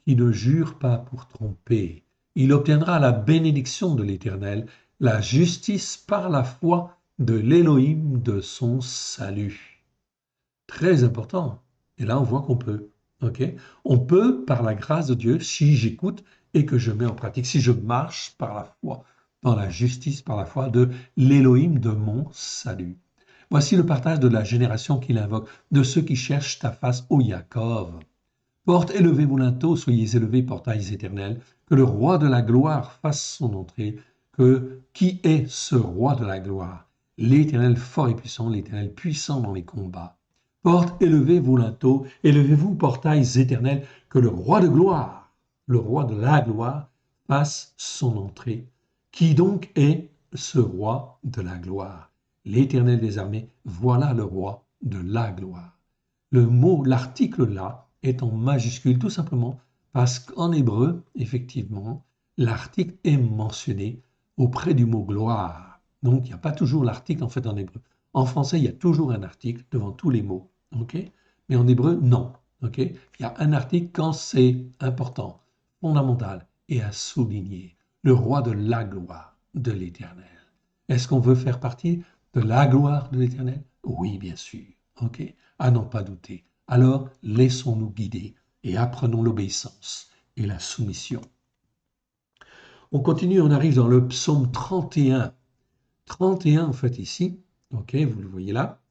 qui ne jure pas pour tromper. Il obtiendra la bénédiction de l'Éternel, la justice par la foi de l'Élohim de son salut. Très important. Et là, on voit qu'on peut. On peut, par la grâce de Dieu, si j'écoute et que je mets en pratique, si je marche par la foi, dans la justice par la foi de l'Élohim de mon salut. Voici le partage de la génération qu'il invoque, de ceux qui cherchent ta face, ô Jacob. Porte, élevez vos linteaux, soyez élevés, portails éternels, que le roi de la gloire fasse son entrée. Qui est ce roi de la gloire? L'Éternel fort et puissant, l'Éternel puissant dans les combats. Porte, élevez vos linteaux, élevez-vous, portails éternels, que le roi de gloire, le roi de la gloire, fasse son entrée. Qui donc est ce roi de la gloire? L'Éternel des armées, voilà le roi de la gloire. Le mot, l'article là, est en majuscule tout simplement parce qu'en hébreu, effectivement, l'article est mentionné auprès du mot gloire. Donc, il n'y a pas toujours l'article en fait en hébreu. En français, il y a toujours un article devant tous les mots. Mais en hébreu, non. Il y a un article quand c'est important, fondamental et à souligner. Le roi de la gloire de l'Éternel. Est-ce qu'on veut faire partie de la gloire de l'Éternel? Oui, bien sûr. OK? À n'en pas douter. Alors, laissons-nous guider et apprenons l'obéissance et la soumission. On continue, on arrive dans le psaume 31. 31, en fait, ici, OK, vous le voyez là.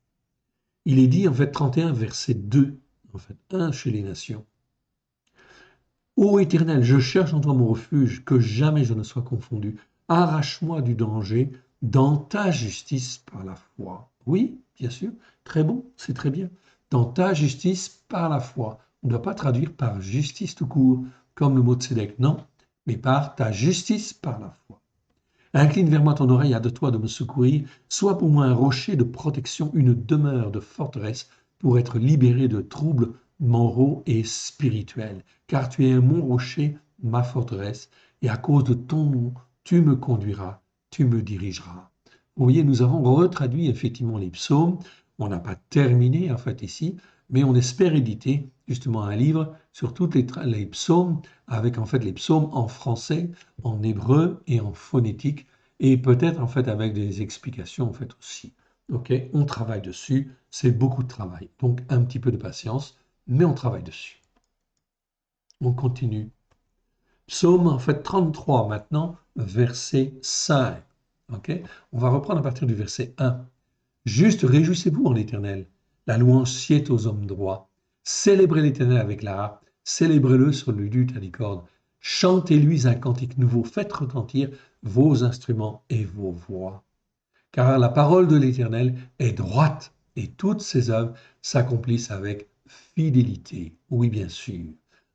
Il est dit, en fait, 31, verset 2, en fait, 1 chez les nations. Ô Éternel, je cherche en toi mon refuge, que jamais je ne sois confondu. Arrache-moi du danger dans ta justice par la foi. Oui, bien sûr, très bon, c'est très bien. Dans ta justice par la foi. On ne doit pas traduire par justice tout court, comme le mot de Sédec, non, mais par ta justice par la foi. Incline vers moi ton oreille, à de toi de me secourir. Sois pour moi un rocher de protection, une demeure de forteresse pour être libéré de troubles moraux et spirituels. Car tu es mon rocher, ma forteresse, et à cause de ton nom, tu me conduiras, tu me dirigeras. Vous voyez, nous avons retraduit effectivement les psaumes. On n'a pas terminé en fait ici, mais on espère éditer justement un livre sur toutes les psaumes, avec en fait les psaumes en français, en hébreu et en phonétique, et peut-être en fait avec des explications en fait aussi. Ok, on travaille dessus, c'est beaucoup de travail, donc un petit peu de patience, mais on travaille dessus. On continue. Psaume en fait 33 maintenant, verset 5. Ok, on va reprendre à partir du verset 1. Juste réjouissez-vous en l'Éternel, la louange sied aux hommes droits. Célébrez l'Éternel avec la harpe, célébrez-le sur le luth à des cordes. Chantez-lui un cantique nouveau, faites retentir vos instruments et vos voix. Car la parole de l'Éternel est droite et toutes ses œuvres s'accomplissent avec fidélité. Oui, bien sûr.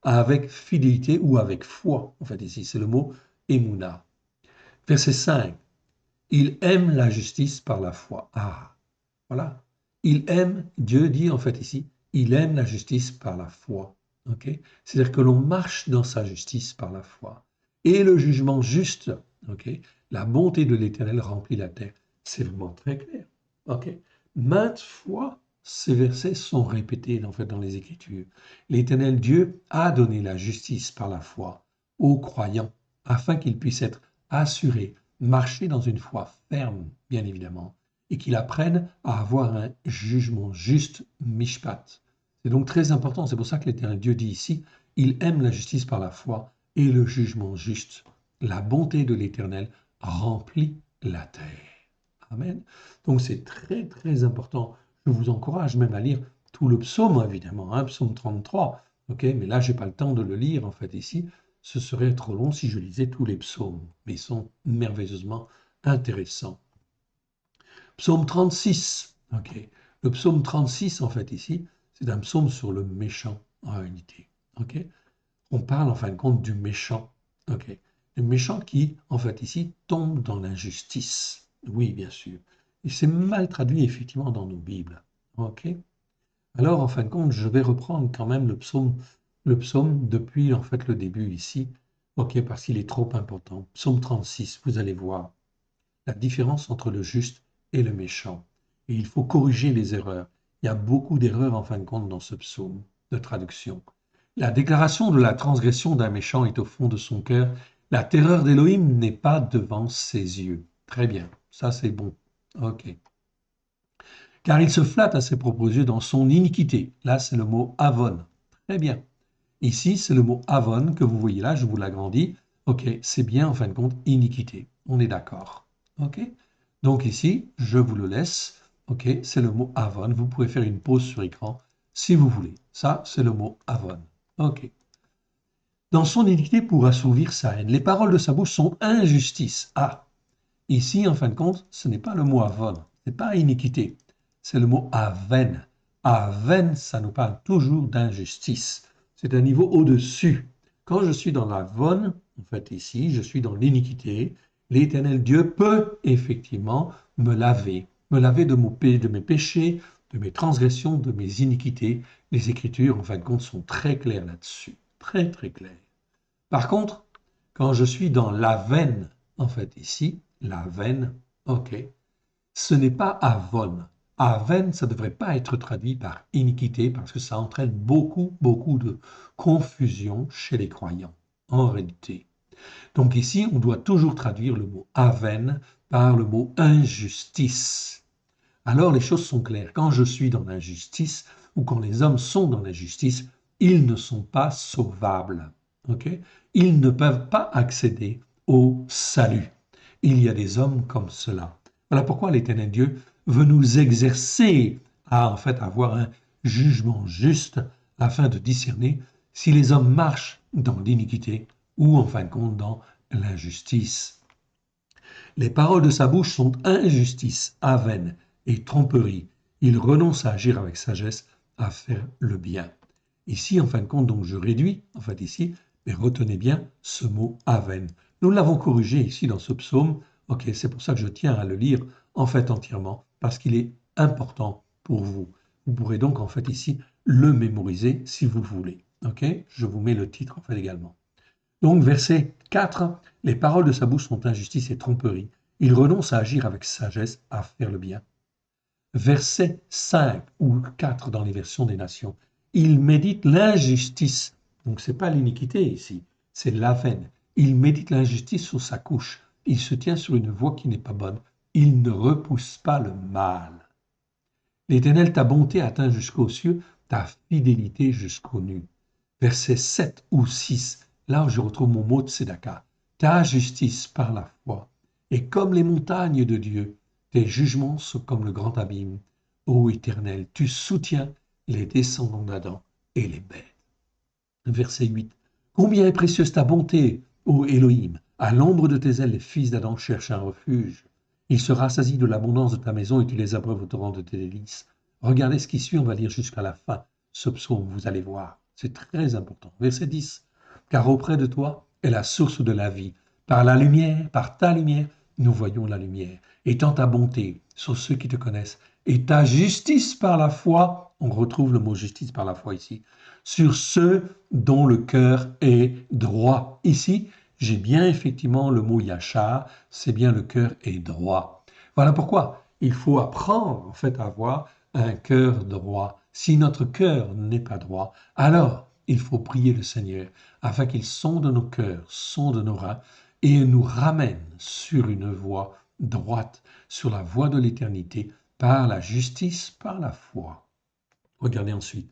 Avec fidélité ou avec foi. En fait, ici, c'est le mot émouna. Verset 5. Il aime la justice par la foi. Ah, voilà. Il aime, Dieu dit en fait ici, il aime la justice par la foi. Okay? C'est-à-dire que l'on marche dans sa justice par la foi. Et le jugement juste, okay? La bonté de l'Éternel remplit la terre. C'est vraiment très clair. Okay? Maintes fois, ces versets sont répétés en fait, dans les Écritures. L'Éternel Dieu a donné la justice par la foi aux croyants afin qu'ils puissent être assurés, marcher dans une foi ferme, bien évidemment, et qu'il apprenne à avoir un jugement juste, mishpat. C'est donc très important, c'est pour ça que l'Éternel Dieu dit ici, il aime la justice par la foi et le jugement juste. La bonté de l'Éternel remplit la terre. Amen. Donc c'est très très important. Je vous encourage même à lire tout le psaume, évidemment, hein, psaume 33. Okay, mais là, je n'ai pas le temps de le lire, en fait, ici. Ce serait trop long si je lisais tous les psaumes, mais ils sont merveilleusement intéressants. Psaume 36. Okay. Le psaume 36, en fait, ici, c'est un psaume sur le méchant, en réalité. Okay. On parle, en fin de compte, du méchant. Okay. Le méchant qui, en fait, ici, tombe dans l'injustice. Oui, bien sûr. Et c'est mal traduit, effectivement, dans nos Bibles. OK? Alors, en fin de compte, je vais reprendre quand même le psaume depuis, en fait, le début ici. OK, parce qu'il est trop important. Psaume 36, vous allez voir la différence entre le juste et le méchant. Et il faut corriger les erreurs. Il y a beaucoup d'erreurs, en fin de compte, dans ce psaume de traduction. La déclaration de la transgression d'un méchant est au fond de son cœur. La terreur d'Élohim n'est pas devant ses yeux. Très bien, ça c'est bon. OK. Car il se flatte à ses propres yeux dans son iniquité. Là, c'est le mot avon. Très bien. Ici, c'est le mot avon que vous voyez là, je vous l'agrandis. OK, c'est bien en fin de compte iniquité. On est d'accord. OK? Donc ici, je vous le laisse. OK, c'est le mot avon. Vous pouvez faire une pause sur écran si vous voulez. Ça, c'est le mot avon. OK. Dans son iniquité pour assouvir sa haine. Les paroles de sa bouche sont injustice. Ah, ici, en fin de compte, ce n'est pas le mot avon. Ce n'est pas iniquité. C'est le mot aven. Aven, ça nous parle toujours d'injustice. C'est un niveau au-dessus. Quand je suis dans l'avon, en fait ici, je suis dans l'iniquité, l'Éternel Dieu peut effectivement me laver de mes péchés, de mes transgressions, de mes iniquités. Les Écritures, en fin de compte, sont très claires là-dessus. Très, très claires. Par contre, quand je suis dans la veine, en fait ici, la veine, ok, ce n'est pas avon. Aven, ça ne devrait pas être traduit par iniquité parce que ça entraîne beaucoup, beaucoup de confusion chez les croyants, en réalité. Donc ici, on doit toujours traduire le mot aven par le mot injustice. alors les choses sont claires. Quand je suis dans l'injustice ou quand les hommes sont dans l'injustice, ils ne sont pas sauvables. Okay? Ils ne peuvent pas accéder au salut. Il y a des hommes comme cela. Voilà pourquoi l'Éternel Dieu veut nous exercer à en fait avoir un jugement juste afin de discerner si les hommes marchent dans l'iniquité ou en fin de compte dans l'injustice. Les paroles de sa bouche sont injustice, avène et tromperie. Il renonce à agir avec sagesse, à faire le bien. Ici, en fin de compte, donc je réduis, en fait ici, mais retenez bien ce mot avène. Nous l'avons corrigé ici dans ce psaume. Ok, c'est pour ça que je tiens à le lire en fait entièrement, parce qu'il est important pour vous. Vous pourrez donc en fait ici le mémoriser si vous voulez. Ok, je vous mets le titre en fait également. Donc verset 4, les paroles de sa bouche sont injustice et tromperie. Il renonce à agir avec sagesse, à faire le bien. Verset 5 ou 4 dans les versions des nations, il médite l'injustice. Donc ce n'est pas l'iniquité ici, c'est l'avène. Il médite l'injustice sur sa couche. Il se tient sur une voie qui n'est pas bonne. Il ne repousse pas le mal. L'Éternel, ta bonté atteint jusqu'aux cieux, ta fidélité jusqu'aux nues. Verset 7 ou 6, là où je retrouve mon mot de Sédaka. Ta justice par la foi est comme les montagnes de Dieu, tes jugements sont comme le grand abîme. Ô Éternel, tu soutiens les descendants d'Adam et les bêtes. Verset 8. Combien est précieuse ta bonté, ô Élohim! À l'ombre de tes ailes, les fils d'Adam cherchent un refuge. Ils se rassasient de l'abondance de ta maison et tu les abreuves au torrent de tes délices. Regardez ce qui suit, on va lire jusqu'à la fin. Ce psaume, vous allez voir, c'est très important. Verset 10. Car auprès de toi est la source de la vie. Par la lumière, par ta lumière, nous voyons la lumière. Étant ta bonté sur ceux qui te connaissent et ta justice par la foi, on retrouve le mot justice par la foi ici, sur ceux dont le cœur est droit. Ici, j'ai bien effectivement le mot yachar, c'est bien le cœur est droit. Voilà pourquoi il faut apprendre en fait à avoir un cœur droit. Si notre cœur n'est pas droit, alors il faut prier le Seigneur afin qu'il sonde nos cœurs, sonde nos reins et nous ramène sur une voie droite, sur la voie de l'éternité, par la justice, par la foi. Regardez ensuite.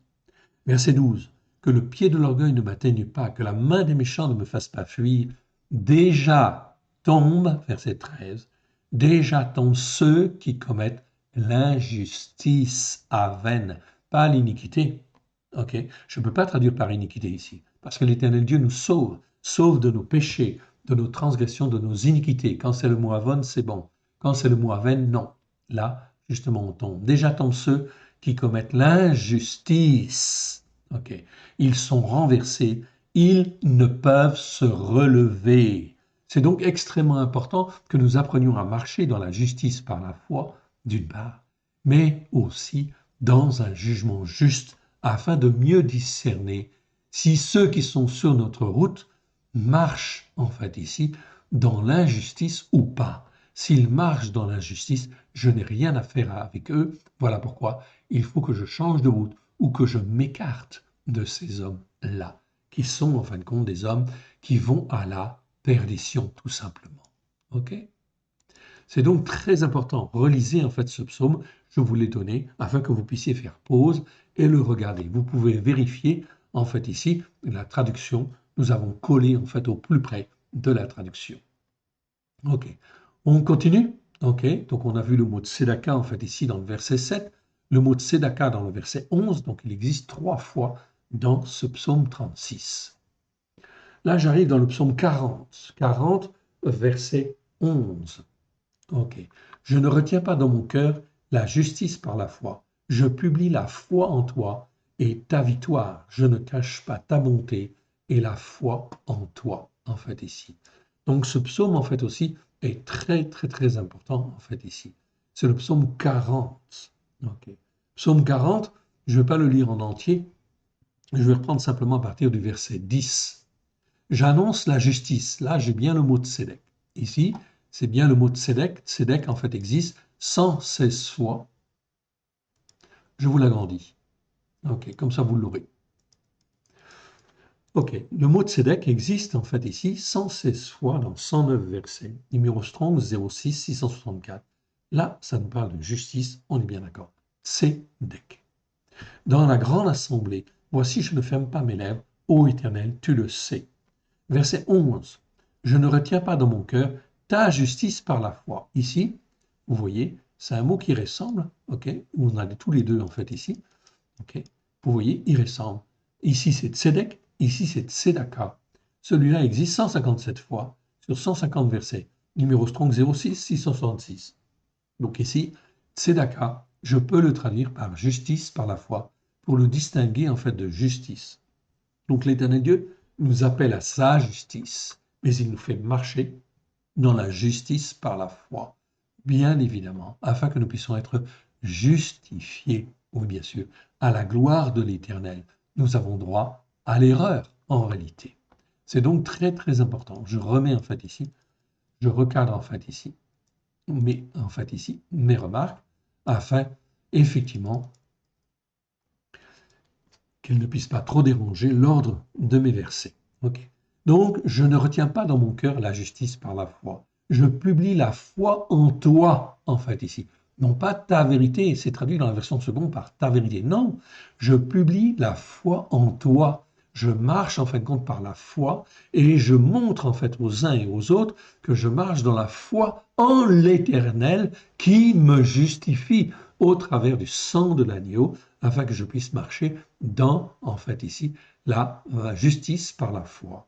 Verset 12. Que le pied de l'orgueil ne m'atteigne pas, que la main des méchants ne me fasse pas fuir. Déjà tombent, verset 13, déjà tombent ceux qui commettent l'injustice à vaine, pas l'iniquité. Ok, je ne peux pas traduire par iniquité ici, parce que l'Éternel Dieu nous sauve, sauve de nos péchés, de nos transgressions, de nos iniquités. Quand c'est le mot avon, c'est bon. Quand c'est le mot aven, non. Là, justement, on tombe. Déjà tombent ceux qui commettent l'injustice. Okay. Ils sont renversés, ils ne peuvent se relever. C'est donc extrêmement important que nous apprenions à marcher dans la justice par la foi, d'une part, mais aussi dans un jugement juste afin de mieux discerner si ceux qui sont sur notre route marchent en fait ici dans l'injustice ou pas. S'ils marchent dans l'injustice, je n'ai rien à faire avec eux. Voilà pourquoi il faut que je change de route ou que je m'écarte de ces hommes-là, qui sont en fin de compte des hommes qui vont à la perdition, tout simplement. Ok? C'est donc très important. Relisez en fait ce psaume, je vous l'ai donné, afin que vous puissiez faire pause et le regarder. Vous pouvez vérifier en fait ici la traduction. Nous avons collé en fait au plus près de la traduction. Ok. On continue. Ok. Donc on a vu le mot de Tzedaka en fait ici dans le verset 7. Le mot de Tzedaka dans le verset 11, donc il existe 3 fois dans ce psaume 36. Là, j'arrive dans le psaume 40, 40, verset 11. Ok. Je ne retiens pas dans mon cœur la justice par la foi. Je publie la foi en toi et ta victoire. Je ne cache pas ta bonté et la foi en toi, en fait, ici. Donc, ce psaume, en fait, aussi, est très, très, très important, en fait, ici. C'est le psaume 40. Ok. Psaume 40, je ne vais pas le lire en entier. Je vais reprendre simplement à partir du verset 10. J'annonce la justice. Là, j'ai bien le mot de Tzedek. Ici, c'est bien le mot de Tzedek. Tzedek, en fait, existe 116 fois. Je vous l'agrandis. OK, comme ça, vous l'aurez. OK, le mot de Tzedek existe, en fait, ici 116 fois dans 109 versets. Numéro Strong 06 664. Là, ça nous parle de justice, on est bien d'accord. Tzedek. Dans la grande assemblée, voici, je ne ferme pas mes lèvres, ô Éternel, tu le sais. Verset 11. Je ne retiens pas dans mon cœur ta justice par la foi. Ici, vous voyez, c'est un mot qui ressemble, ok? On a tous les deux en fait ici, ok? Vous voyez, il ressemble. Ici c'est tzedek, ici c'est tzedaka. Celui-là existe 157 fois sur 150 versets. Numéro Strong 06 666. Donc ici, tzedaka, je peux le traduire par justice par la foi pour le distinguer en fait de justice. Donc l'Éternel Dieu nous appelle à sa justice, mais il nous fait marcher dans la justice par la foi, bien évidemment, afin que nous puissions être justifiés, oui bien sûr, à la gloire de l'Éternel. Nous avons droit à l'erreur en réalité. C'est donc très très important. Je remets en fait ici, je recadre en fait ici, mes remarques, afin effectivement qu'elles ne puissent pas trop déranger l'ordre de mes versets. Okay. Donc, je ne retiens pas dans mon cœur la justice par la foi. Je publie la foi en toi, en fait, ici. Non pas ta vérité, c'est traduit dans la version seconde par ta vérité. Non, je publie la foi en toi. Je marche en fin de compte par la foi et je montre en fait aux uns et aux autres que je marche dans la foi en l'Éternel qui me justifie au travers du sang de l'agneau afin que je puisse marcher dans, en fait ici, la justice par la foi.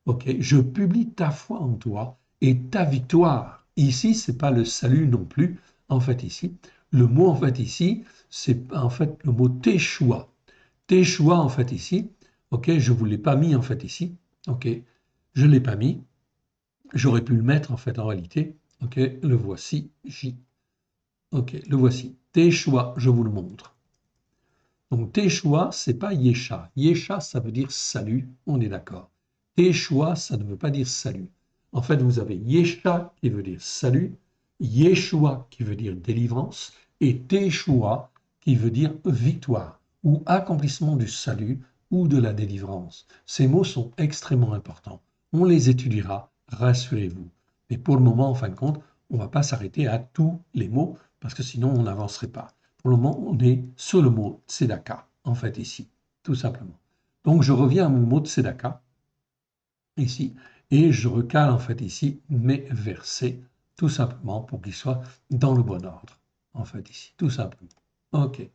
Ok, je publie ta foi en toi et ta victoire. Ici, c'est pas le salut non plus. En fait ici, le mot en fait ici, c'est en fait le mot Teshua. Teshua en fait ici. Ok, je vous l'ai pas mis en fait ici. Ok, je l'ai pas mis. J'aurais pu le mettre en fait en réalité. Ok, le voici. J. Ok, le voici. Teshua, je vous le montre. Donc Teshua, c'est pas Yesha. Yesha, ça veut dire salut, on est d'accord. Teshua, ça ne veut pas dire salut. En fait, vous avez Yesha qui veut dire salut, Yeshua qui veut dire délivrance, et Teshua qui veut dire victoire ou accomplissement du salut ou de la délivrance. Ces mots sont extrêmement importants. On les étudiera, rassurez-vous. Mais pour le moment, en fin de compte, on ne va pas s'arrêter à tous les mots parce que sinon on n'avancerait pas. Pour le moment, on est sur le mot tzedaka, en fait, ici, tout simplement. Donc, je reviens à mon mot tzedaka, ici, et je recale, en fait, ici, mes versets, tout simplement, pour qu'ils soient dans le bon ordre, en fait, ici, tout simplement. OK.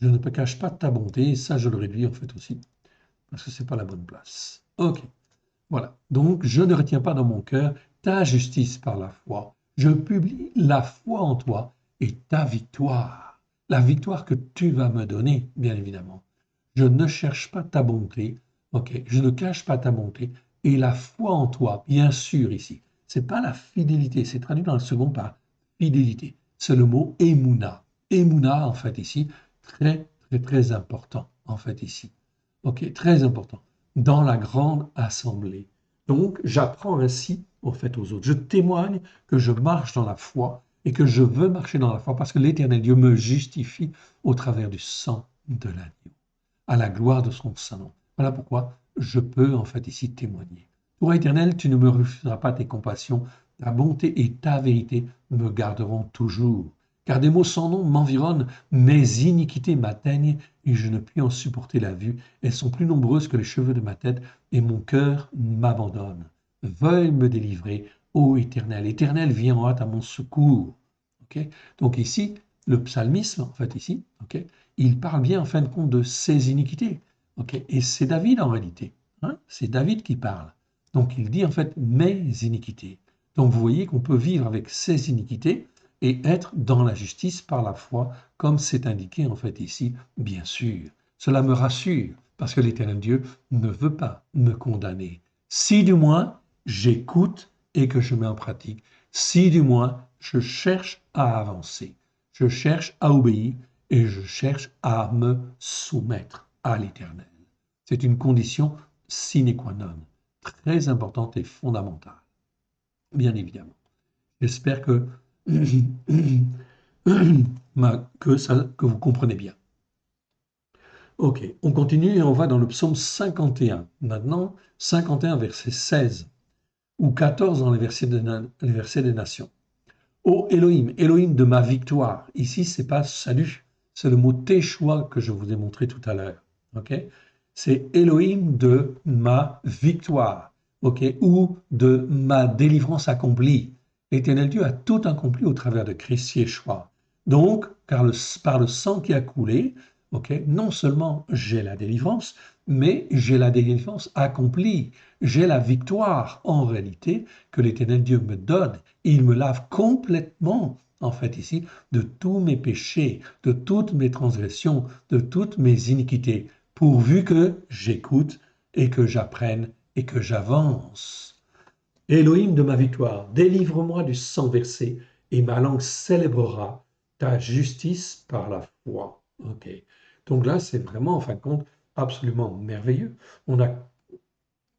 Je ne me cache pas de ta bonté, et ça, je le réduis, en fait, aussi, parce que ce n'est pas la bonne place. OK. Voilà. Donc, je ne retiens pas dans mon cœur ta justice par la foi. Je publie la foi en toi et ta victoire. La victoire que tu vas me donner, bien évidemment. Je ne cherche pas ta bonté, ok, je ne cache pas ta bonté, et la foi en toi, bien sûr, ici. C'est pas la fidélité, c'est traduit dans le second par fidélité. C'est le mot emuna. Emuna, en fait, ici, très, très, très important, en fait, ici. Ok, très important. Dans la grande assemblée. Donc, j'apprends ainsi, en fait, aux autres. Je témoigne que je marche dans la foi et que je veux marcher dans la foi parce que l'Éternel Dieu me justifie au travers du sang de l'agneau, à la gloire de son Saint-Nom. Voilà pourquoi je peux en fait ici témoigner. Toi, Éternel, tu ne me refuseras pas tes compassions, ta bonté et ta vérité me garderont toujours. Car des maux sans nom m'environnent, mes iniquités m'atteignent et je ne puis en supporter la vue. Elles sont plus nombreuses que les cheveux de ma tête et mon cœur m'abandonne. Veuille me délivrer, ô Éternel. Éternel, viens en hâte à mon secours. Okay. Donc ici, le psalmisme, en fait ici, okay, il parle bien en fin de compte de ses iniquités. Okay. Et c'est David en réalité. Hein, c'est David qui parle. Donc il dit en fait mes iniquités. Donc vous voyez qu'on peut vivre avec ses iniquités et être dans la justice par la foi, comme c'est indiqué en fait ici, bien sûr. Cela me rassure, parce que l'Éternel Dieu ne veut pas me condamner. Si du moins j'écoute et que je mets en pratique, si du moins je cherche à avancer, je cherche à obéir et je cherche à me soumettre à l'Éternel. C'est une condition sine qua non, très importante et fondamentale, bien évidemment. J'espère que, que vous comprenez bien. Ok, on continue et on va dans le psaume 51. Maintenant, 51, verset 16, ou 14 dans les versets des nations. Ô Elohim, Elohim de ma victoire. Ici, c'est pas salut, c'est le mot Teshuah que je vous ai montré tout à l'heure. Ok? C'est Elohim de ma victoire. Ok? Ou de ma délivrance accomplie. L'Éternel Dieu a tout accompli au travers de Christ Yeshua. Donc, par le sang qui a coulé, ok, non seulement j'ai la délivrance, mais j'ai la délivrance accomplie. J'ai la victoire en réalité que l'Éternel Dieu me donne. Il me lave complètement, en fait, ici, de tous mes péchés, de toutes mes transgressions, de toutes mes iniquités, pourvu que j'écoute et que j'apprenne et que j'avance. Elohim de ma victoire, délivre-moi du sang versé, et ma langue célébrera ta justice par la foi. Ok. Donc là, c'est vraiment, en fin de compte, absolument merveilleux. On a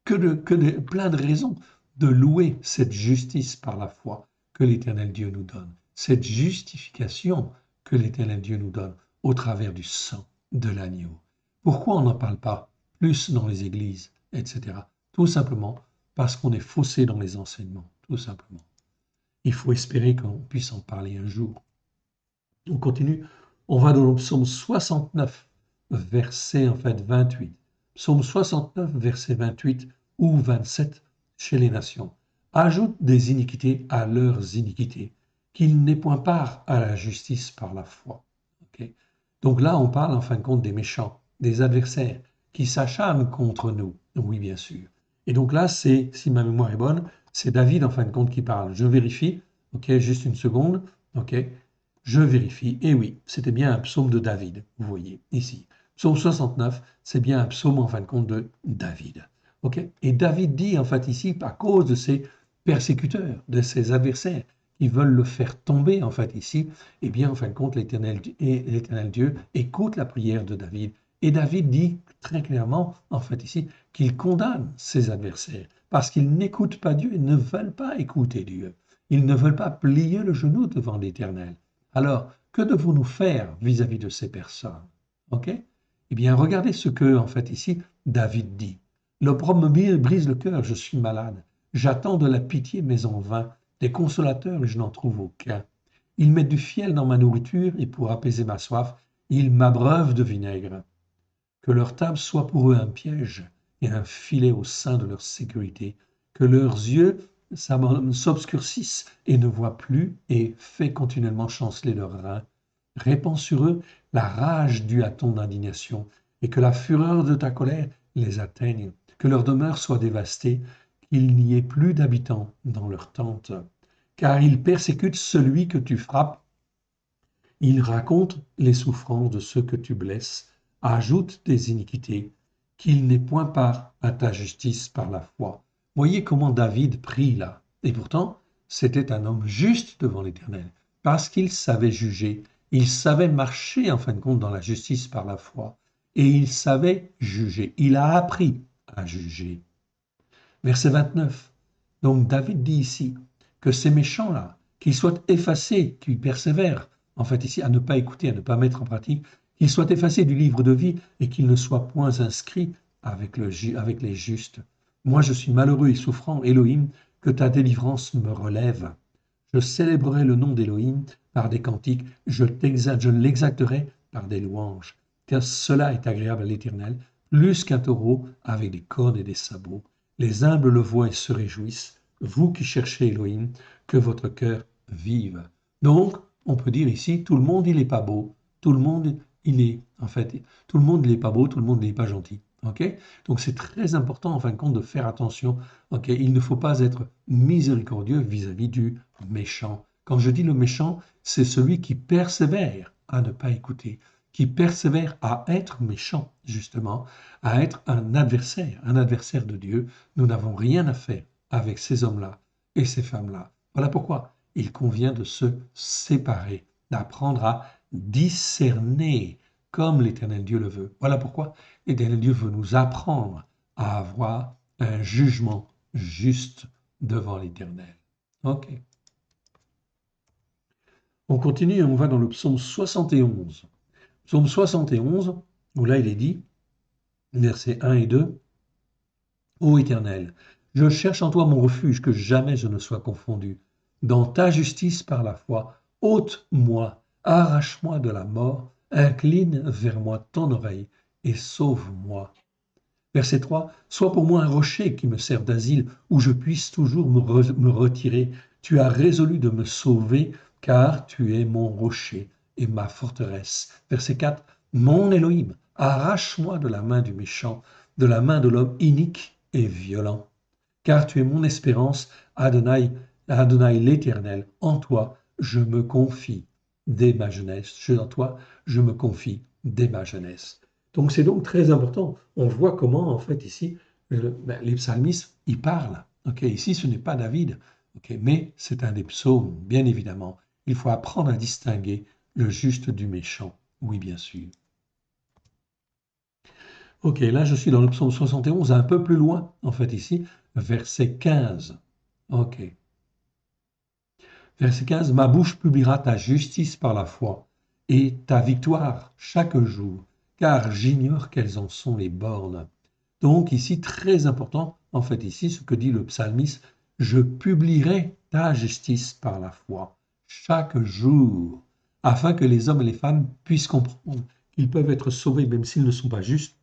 plein de raisons de louer cette justice par la foi que l'Éternel Dieu nous donne, cette justification que l'Éternel Dieu nous donne au travers du sang de l'agneau. Pourquoi on n'en parle pas plus dans les églises, etc. Tout simplement parce qu'on est faussé dans les enseignements, tout simplement. Il faut espérer qu'on puisse en parler un jour. On continue, on va dans le psaume 69, verset 28. Psaume 69, verset 28 ou 27 chez les nations. Ajoute des iniquités à leurs iniquités, qu'ils n'aient point part à la justice par la foi. Okay? Donc là, on parle en fin de compte des méchants, des adversaires qui s'acharnent contre nous. Oui, bien sûr. Et donc là, c'est, si ma mémoire est bonne, c'est David en fin de compte qui parle. Je vérifie, ok, juste une seconde, ok. Je vérifie, et oui, c'était bien un psaume de David, vous voyez, ici. Psaume 69, c'est bien un psaume en fin de compte de David. Okay? Et David dit en fait ici, à cause de ses persécuteurs, de ses adversaires, qui veulent le faire tomber en fait ici, eh bien en fin de compte, l'Éternel Dieu écoute la prière de David. Et David dit très clairement, en fait ici, qu'il condamne ses adversaires, parce qu'ils n'écoutent pas Dieu, ils ne veulent pas écouter Dieu. Ils ne veulent pas plier le genou devant l'Éternel. Alors, que devons-nous faire vis-à-vis de ces personnes? Ok? Eh bien, regardez ce que, en fait, ici, David dit. L'opprobre me brise le cœur, je suis malade. J'attends de la pitié, mais en vain, des consolateurs, et je n'en trouve aucun. Ils mettent du fiel dans ma nourriture, et pour apaiser ma soif, ils m'abreuvent de vinaigre. Que leur table soit pour eux un piège et un filet au sein de leur sécurité. Que leurs yeux s'obscurcissent et ne voient plus et fait continuellement chanceler leurs reins. Répands sur eux la rage due à ton indignation et que la fureur de ta colère les atteigne. Que leur demeure soit dévastée, qu'il n'y ait plus d'habitants dans leurs tentes. Car ils persécutent celui que tu frappes. Ils racontent les souffrances de ceux que tu blesses, ajoutent des iniquités, qu'il n'ait point part à ta justice par la foi. Voyez comment David prie là. Et pourtant, c'était un homme juste devant l'Éternel, parce qu'il savait juger, il savait marcher en fin de compte dans la justice par la foi, et il savait juger. Il a appris à juger. Verset 29. Donc David dit ici que ces méchants-là, qu'ils soient effacés, qu'ils persévèrent, en fait ici, à ne pas écouter, à ne pas mettre en pratique, qu'ils soient effacés du livre de vie et qu'ils ne soient point inscrits avec les justes. Moi, je suis malheureux et souffrant, Elohim, que ta délivrance me relève. Je célébrerai le nom d'Elohim par des cantiques, je l'exalterai par des louanges, car cela est agréable à l'Éternel, plus qu'un taureau avec des cornes et des sabots. Les humbles le voient et se réjouissent. Vous qui cherchez Elohim, que votre cœur vive. Donc, on peut dire ici, tout le monde, il n'est pas beau. Tout le monde, il est, en fait, tout le monde, il n'est pas beau, tout le monde, il n'est pas gentil. Ok? Donc, c'est très important, en fin de compte, de faire attention. Ok? Il ne faut pas être miséricordieux vis-à-vis du méchant. Quand je dis le méchant, c'est celui qui persévère à ne pas écouter, qui persévère à être méchant, justement, à être un adversaire de Dieu. Nous n'avons rien à faire avec ces hommes-là et ces femmes-là. Voilà pourquoi il convient de se séparer, d'apprendre à discerner comme l'Éternel Dieu le veut. Voilà pourquoi l'Éternel Dieu veut nous apprendre à avoir un jugement juste devant l'Éternel. Ok. On continue et on va dans le psaume 71. Psaume 71, où là il est dit, versets 1 et 2, Ô Éternel, je cherche en toi mon refuge, que jamais je ne sois confondu. dans ta justice par la foi, ôte-moi, arrache-moi de la mort, incline vers moi ton oreille et sauve-moi. Verset 3. Sois pour moi un rocher qui me serve d'asile, où je puisse toujours me retirer. Tu as résolu de me sauver, car tu es mon rocher et ma forteresse. Verset 4. Mon Élohim, arrache-moi de la main du méchant, de la main de l'homme inique et violent. Car tu es mon espérance, Adonai, Adonai l'Éternel. En toi, je me confie dès ma jeunesse. En toi, je me confie dès ma jeunesse. Donc c'est donc très important. On voit comment, en fait, ici, les psalmistes, ils parlent. Okay, ici, ce n'est pas David, okay, mais c'est un des psaumes, bien évidemment. Il faut apprendre à distinguer le juste du méchant. Oui, bien sûr. Ok, là, je suis dans le psaume 71, un peu plus loin, en fait, ici, verset 15. Ok. Verset 15, ma bouche publiera ta justice par la foi et ta victoire chaque jour, car j'ignore quelles en sont les bornes. Donc ici, très important, en fait ici, ce que dit le psalmiste, je publierai ta justice par la foi chaque jour, afin que les hommes et les femmes puissent comprendre qu'ils peuvent être sauvés même s'ils ne sont pas justes,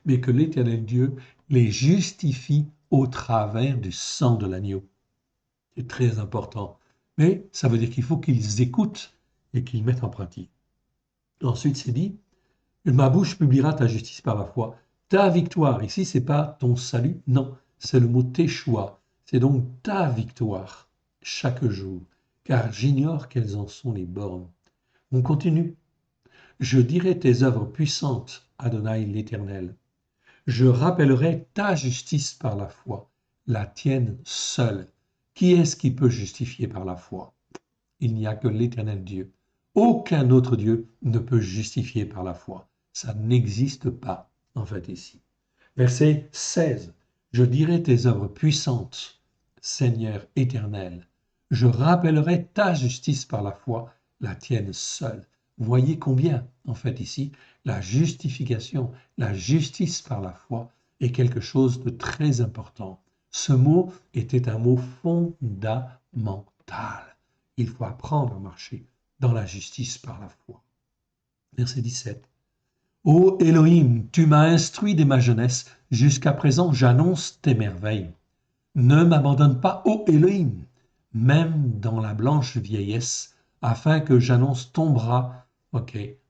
mais que l'Éternel Dieu les justifie au travers du sang de l'agneau. C'est très important. Mais ça veut dire qu'il faut qu'ils écoutent et qu'ils mettent en pratique. Ensuite, c'est dit, ma bouche publiera ta justice par la foi. Ta victoire, ici, c'est pas ton salut, non, c'est le mot teshuah. C'est donc ta victoire chaque jour, car j'ignore quelles en sont les bornes. On continue. Je dirai tes œuvres puissantes, Adonai l'Éternel. Je rappellerai ta justice par la foi, la tienne seule. Qui est-ce qui peut justifier par la foi? Il n'y a que l'Éternel Dieu. Aucun autre Dieu ne peut justifier par la foi. Ça n'existe pas, en fait, ici. Verset 16. Je dirai tes œuvres puissantes, Seigneur éternel. Je rappellerai ta justice par la foi, la tienne seule. Voyez combien, en fait, ici, la justification, la justice par la foi est quelque chose de très important. Ce mot était un mot fondamental. Il faut apprendre à marcher dans la justice par la foi. Verset 17. Ô Elohim, tu m'as instruit dès ma jeunesse, jusqu'à présent j'annonce tes merveilles. Ne m'abandonne pas, ô Elohim, même dans la blanche vieillesse, afin que j'annonce ton bras,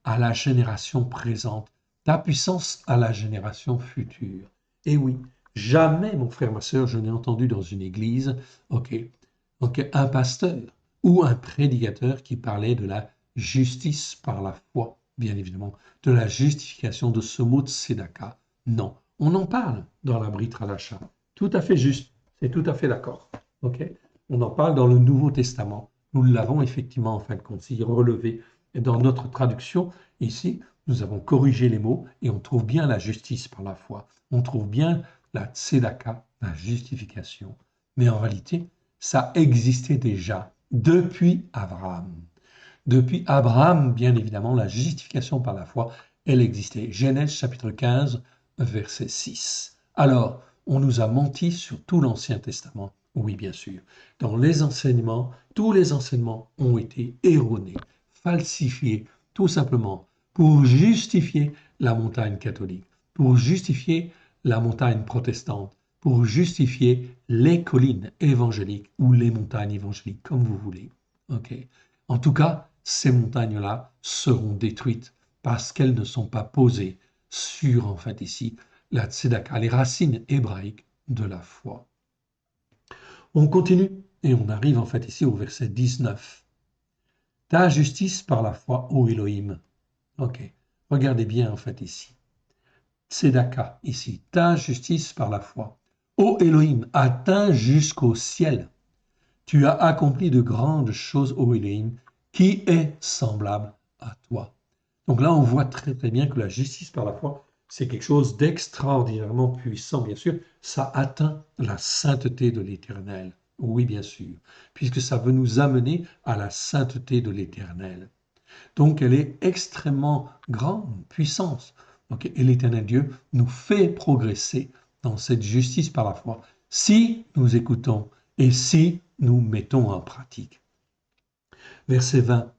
à la génération présente, ta puissance à la génération future. Et oui, jamais, mon frère, ma sœur, je n'ai entendu dans une église, un pasteur ou un prédicateur qui parlait de la justice par la foi, bien évidemment, de la justification de ce mot de Tzedaka. Non, on en parle dans la Brit Hadasha. Tout à fait juste, c'est tout à fait d'accord. On en parle dans le Nouveau Testament. Nous l'avons effectivement, en fin de compte, si relevé. Et dans notre traduction, ici, nous avons corrigé les mots et on trouve bien la justice par la foi. On trouve bien la tzedaka, la justification. Mais en réalité, ça existait déjà depuis Abraham. Depuis Abraham, bien évidemment, la justification par la foi, elle existait. Genèse chapitre 15, verset 6. Alors, on nous a menti sur tout l'Ancien Testament. Oui, bien sûr. Dans les enseignements, tous les enseignements ont été erronés, falsifiés, tout simplement pour justifier la montagne catholique, pour justifier la montagne protestante, pour justifier les collines évangéliques ou les montagnes évangéliques, comme vous voulez. En tout cas, ces montagnes-là seront détruites parce qu'elles ne sont pas posées sur, en fait, ici, la tzedaka, les racines hébraïques de la foi. On continue et on arrive, en fait, ici au verset 19. Ta justice par la foi, ô Elohim. Regardez bien, en fait, ici. Tzedaka, ici, ta justice par la foi. Ô Elohim, atteint jusqu'au ciel. Tu as accompli de grandes choses, ô Elohim, qui est semblable à toi. Donc là, on voit très très bien que la justice par la foi, c'est quelque chose d'extraordinairement puissant, bien sûr. Ça atteint la sainteté de l'Éternel. Oui, bien sûr, puisque ça veut nous amener à la sainteté de l'Éternel. Donc, elle est extrêmement grande, puissance. Et l'Éternel Dieu nous fait progresser dans cette justice par la foi, si nous écoutons et si nous mettons en pratique. Verset 20.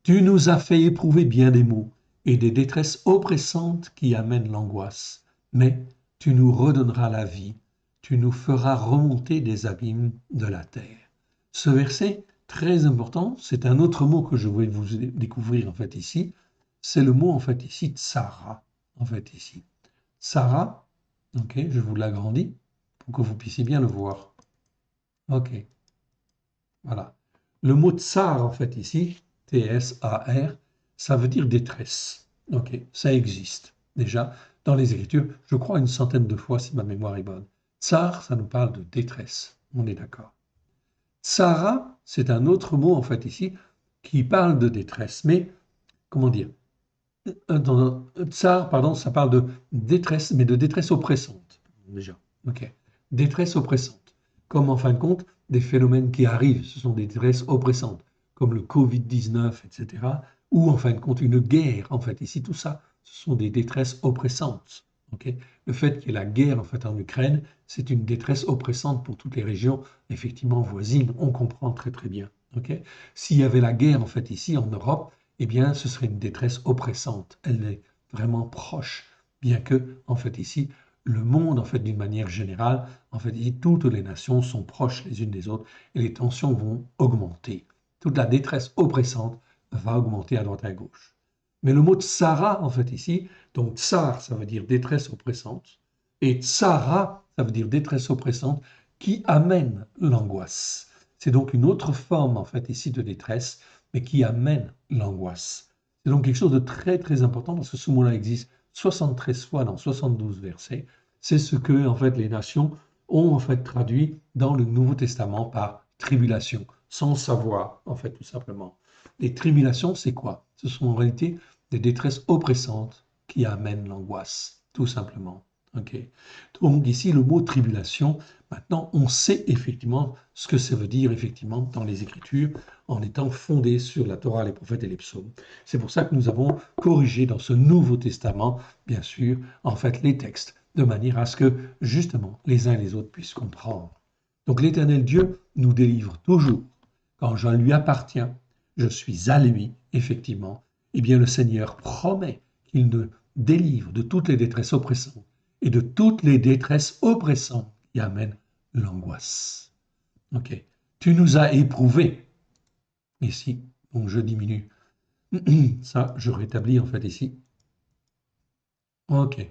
Tu nous as fait éprouver bien des maux et des détresses oppressantes qui amènent l'angoisse, mais tu nous redonneras la vie, tu nous feras remonter des abîmes de la terre. Ce verset, très important, c'est un autre mot que je voulais vous découvrir en fait ici, c'est le mot en fait ici tsara, en fait ici. Tsara, ok, je vous l'agrandis pour que vous puissiez bien le voir. Ok, voilà. Le mot tsar en fait ici, T-S-A-R, ça veut dire détresse. Ok, ça existe déjà dans les Écritures, je crois une centaine de fois si ma mémoire est bonne. Tsar, ça nous parle de détresse, on est d'accord. Tsara, c'est un autre mot en fait ici qui parle de détresse, mais comment dire? Tsar, pardon, ça parle de détresse, mais de détresse oppressante déjà. Ok, détresse oppressante, comme en fin de compte des phénomènes qui arrivent, ce sont des détresses oppressantes, comme le Covid-19, etc., ou en fin de compte une guerre. En fait, ici tout ça, ce sont des détresses oppressantes. Okay, le fait qu'il y ait la guerre en fait en Ukraine, c'est une détresse oppressante pour toutes les régions effectivement voisines. On comprend très très bien. Okay, s'il y avait la guerre en fait ici en Europe, eh bien, ce serait une détresse oppressante. Elle est vraiment proche, bien que, en fait, ici, le monde, en fait, d'une manière générale, en fait, ici, toutes les nations sont proches les unes des autres et les tensions vont augmenter. Toute la détresse oppressante va augmenter à droite et à gauche. Mais le mot tsara, en fait, ici, donc tsar, ça veut dire détresse oppressante, et tsara, ça veut dire détresse oppressante qui amène l'angoisse. C'est donc une autre forme, en fait, ici, de détresse mais qui amène l'angoisse. C'est donc quelque chose de très très important parce que ce mot-là existe 73 fois dans 72 versets. C'est ce que en fait les nations ont en fait traduit dans le Nouveau Testament par tribulation, sans savoir en fait tout simplement. Les tribulations, c'est quoi? Ce sont en réalité des détresses oppressantes qui amènent l'angoisse, tout simplement. Ok. Donc ici le mot tribulation, maintenant on sait effectivement ce que ça veut dire effectivement dans les Écritures en étant fondé sur la Torah, les prophètes et les psaumes. C'est pour ça que nous avons corrigé dans ce Nouveau Testament, bien sûr, en fait, les textes, de manière à ce que, justement, les uns et les autres puissent comprendre. Donc l'Éternel Dieu nous délivre toujours. Quand je lui appartiens, je suis à lui, effectivement. Eh bien, le Seigneur promet qu'il nous délivre de toutes les détresses oppressantes et de toutes les détresses oppressantes qui amènent l'angoisse. Ok. Tu nous as éprouvés ici. Donc je diminue ça, je rétablis en fait ici. Ok.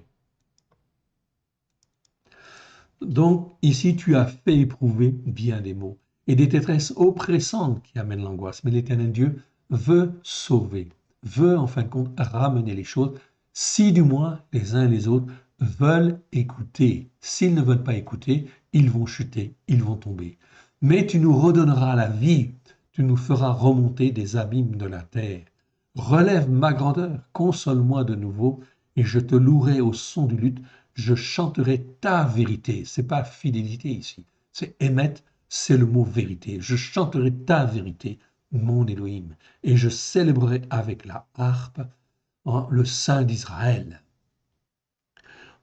Donc ici, tu as fait éprouver bien des maux et des détresses oppressantes qui amènent l'angoisse. Mais l'Éternel Dieu veut sauver, veut en fin de compte ramener les choses, si du moins les uns et les autres veulent écouter. S'ils ne veulent pas écouter, ils vont chuter, ils vont tomber. Mais tu nous redonneras la vie, tu nous feras remonter des abîmes de la terre. Relève ma grandeur, console-moi de nouveau, et je te louerai au son du luth, je chanterai ta vérité. C'est pas fidélité ici, c'est émettre, c'est le mot vérité. Je chanterai ta vérité, mon Elohim, et je célébrerai avec la harpe le Saint d'Israël.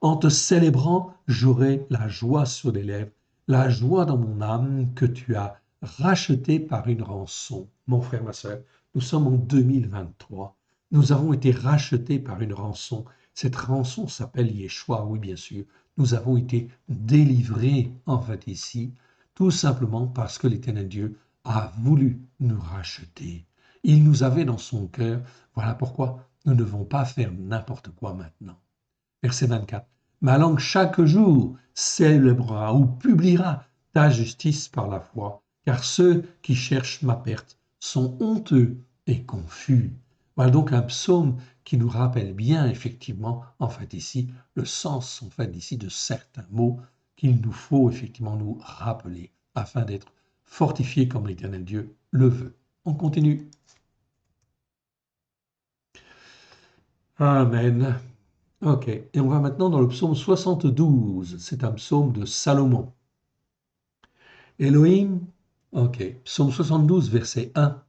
En te célébrant, j'aurai la joie sur les lèvres, la joie dans mon âme que tu as rachetée par une rançon. Mon frère, ma sœur, nous sommes en 2023. Nous avons été rachetés par une rançon. Cette rançon s'appelle Yeshua, oui, bien sûr. Nous avons été délivrés, en fait, ici, tout simplement parce que l'Éternel Dieu a voulu nous racheter. Il nous avait dans son cœur. Voilà pourquoi nous ne devons pas faire n'importe quoi maintenant. Verset 24. Ma langue chaque jour célébrera ou publiera ta justice par la foi, car ceux qui cherchent ma perte sont honteux et confus. Voilà donc un psaume qui nous rappelle bien effectivement, en fait ici, le sens en fait ici de certains mots qu'il nous faut effectivement nous rappeler afin d'être fortifiés comme l'Éternel Dieu le veut. On continue. Amen. Ok, et on va maintenant dans le psaume 72. C'est un psaume de Salomon. Elohim, ok, psaume 72, verset 1.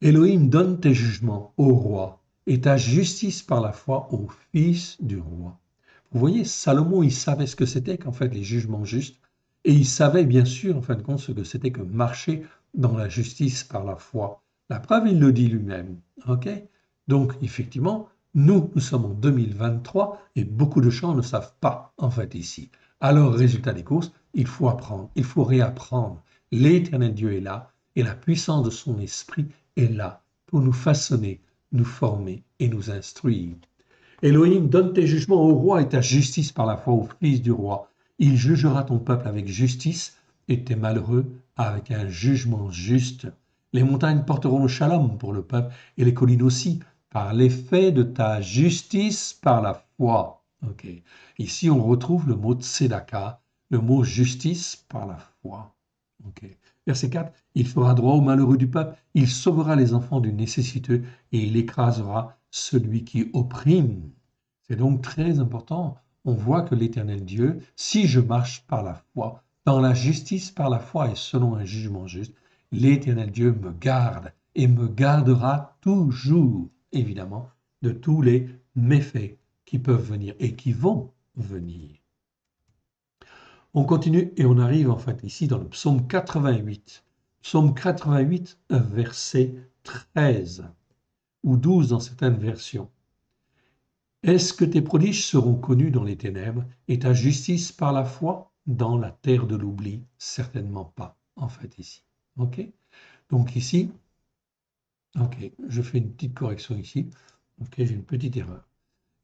Elohim donne tes jugements au roi et ta justice par la foi au fils du roi. Vous voyez, Salomon, il savait ce que c'était qu'en fait les jugements justes. Et il savait bien sûr, en fin de compte, ce que c'était que marcher dans la justice par la foi. La preuve, il le dit lui-même. Ok. Donc, effectivement, nous sommes en 2023 et beaucoup de gens ne savent pas, en fait, ici. Alors, résultat des courses, il faut apprendre, il faut réapprendre. L'Éternel Dieu est là et la puissance de son esprit est là pour nous façonner, nous former et nous instruire. Elohim, donne tes jugements au roi et ta justice par la foi au fils du roi. Il jugera ton peuple avec justice et tes malheureux avec un jugement juste. Les montagnes porteront le shalom pour le peuple et les collines aussi par l'effet de ta justice par la foi. Ok. Ici, on retrouve le mot tzedaka, le mot justice par la foi. Ok. Verset 4, il fera droit aux malheureux du peuple, il sauvera les enfants du nécessiteux et il écrasera celui qui opprime. C'est donc très important. On voit que l'Éternel Dieu, si je marche par la foi, dans la justice par la foi et selon un jugement juste, l'Éternel Dieu me garde et me gardera toujours, évidemment, de tous les méfaits qui peuvent venir et qui vont venir. On continue et on arrive en fait ici dans le psaume 88. Psaume 88, verset 13 ou 12 dans certaines versions. Est-ce que tes prodiges seront connus dans les ténèbres et ta justice par la foi dans la terre de l'oubli? Certainement pas, en fait, ici. OK? Donc ici, OK, je fais une petite correction ici. OK, j'ai une petite erreur.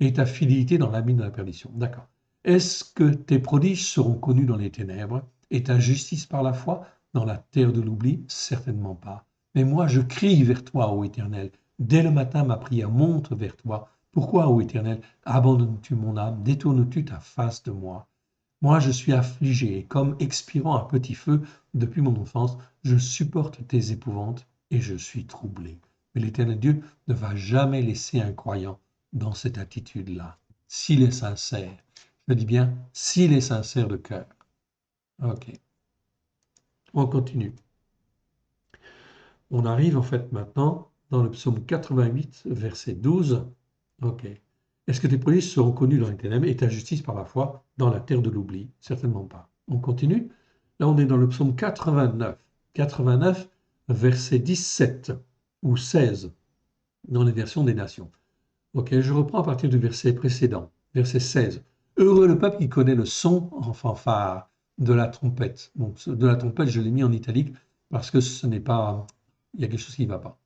Et ta fidélité dans la mine de la perdition. D'accord. Est-ce que tes prodiges seront connus dans les ténèbres et ta justice par la foi dans la terre de l'oubli? Certainement pas. Mais moi, je crie vers toi, ô Éternel. Dès le matin, ma prière monte vers toi. Pourquoi, ô Éternel, abandonnes-tu mon âme? Détournes-tu ta face de moi? Moi, je suis affligé et comme expirant un petit feu depuis mon enfance, je supporte tes épouvantes et je suis troublé. Mais l'Éternel Dieu ne va jamais laisser un croyant dans cette attitude-là, s'il est sincère. Je dis bien, s'il est sincère de cœur. Ok. On continue. On arrive en fait maintenant dans le psaume 88, verset 12. Ok. Est-ce que tes prodiges seront connus dans les ténèbres et ta justice par la foi dans la terre de l'oubli? Certainement pas. On continue. Là, on est dans le psaume 89. 89, verset 17 ou 16 dans les versions des nations. Ok, je reprends à partir du verset précédent, verset 16. Heureux le peuple qui connaît le son en fanfare de la trompette. Donc, de la trompette, je l'ai mis en italique parce que ce n'est pas. Il y a quelque chose qui ne va pas.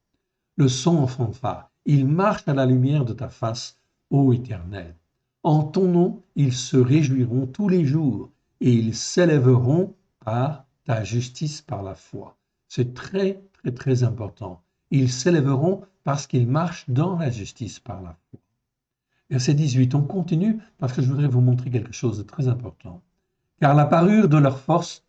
Le son en fanfare. Il marche à la lumière de ta face, ô Éternel. En ton nom, ils se réjouiront tous les jours et ils s'élèveront par ta justice par la foi. C'est très, très, très important. Ils s'élèveront parce qu'ils marchent dans la justice par la foi. Verset 18, on continue parce que je voudrais vous montrer quelque chose de très important. Car la parure de leur force,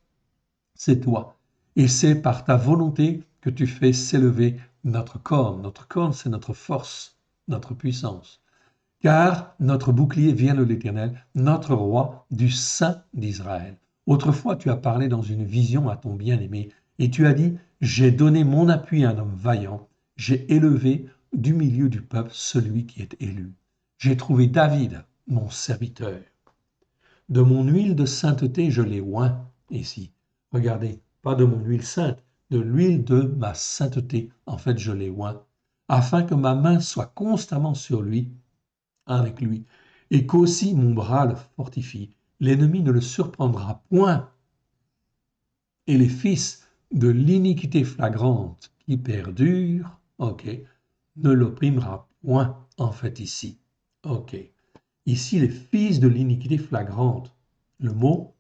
c'est toi. Et c'est par ta volonté que tu fais s'élever notre corps. Notre corps, c'est notre force, notre puissance. Car notre bouclier vient de l'Éternel, notre roi du Saint d'Israël. Autrefois, tu as parlé dans une vision à ton bien-aimé, et tu as dit, j'ai donné mon appui à un homme vaillant, j'ai élevé du milieu du peuple celui qui est élu. J'ai trouvé David, mon serviteur. De mon huile de sainteté, je l'ai oint ici. Regardez, pas de mon huile sainte, de l'huile de ma sainteté, en fait, je l'ai oint, afin que ma main soit constamment sur lui, avec lui, et qu'aussi mon bras le fortifie. L'ennemi ne le surprendra point, et les fils de l'iniquité flagrante qui perdure, ok, ne l'opprimera point, en fait, ici. Ok. Ici, les fils de l'iniquité flagrante. Le mot,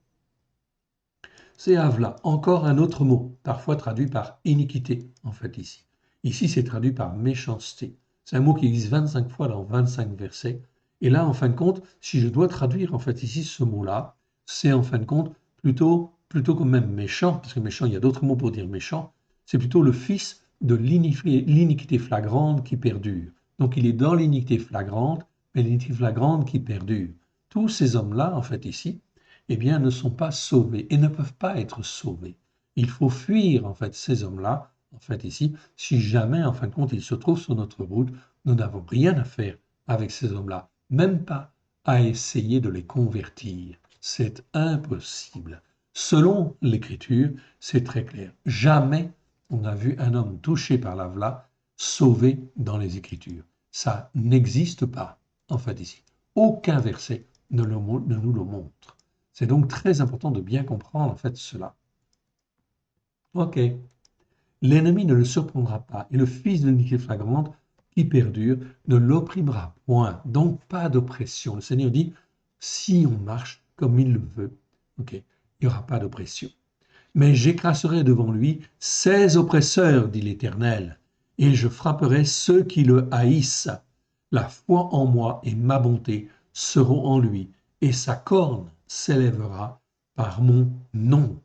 c'est avla. Encore un autre mot, parfois traduit par iniquité, en fait, ici. Ici, c'est traduit par méchanceté. C'est un mot qui existe 25 fois dans 25 versets. Et là, en fin de compte, si je dois traduire, en fait, ici, ce mot-là, c'est en fin de compte plutôt que même méchant, parce que méchant, il y a d'autres mots pour dire méchant, c'est plutôt le fils de l'iniquité flagrante qui perdure. Donc, il est dans l'iniquité flagrante, mais l'iniquité flagrante qui perdure. Tous ces hommes-là, en fait, ici, eh bien, ne sont pas sauvés et ne peuvent pas être sauvés. Il faut fuir, en fait, ces hommes-là, en fait, ici, si jamais, en fin de compte, ils se trouvent sur notre route, nous n'avons rien à faire avec ces hommes-là, même pas à essayer de les convertir. C'est impossible. Selon l'Écriture, c'est très clair. Jamais on n'a vu un homme touché par la vla sauvé dans les Écritures. Ça n'existe pas, en fait, ici. Aucun verset ne nous le montre. C'est donc très important de bien comprendre, en fait, cela. Ok. L'ennemi ne le surprendra pas, et le fils de l'iniquité flagrante qui perdure ne l'opprimera point. Donc, pas d'oppression. Le Seigneur dit, si on marche comme il le veut, ok, il n'y aura pas d'oppression. Mais j'écraserai devant lui ses oppresseurs, dit l'Éternel, et je frapperai ceux qui le haïssent. La foi en moi et ma bonté seront en lui, et sa corne s'élèvera par mon nom.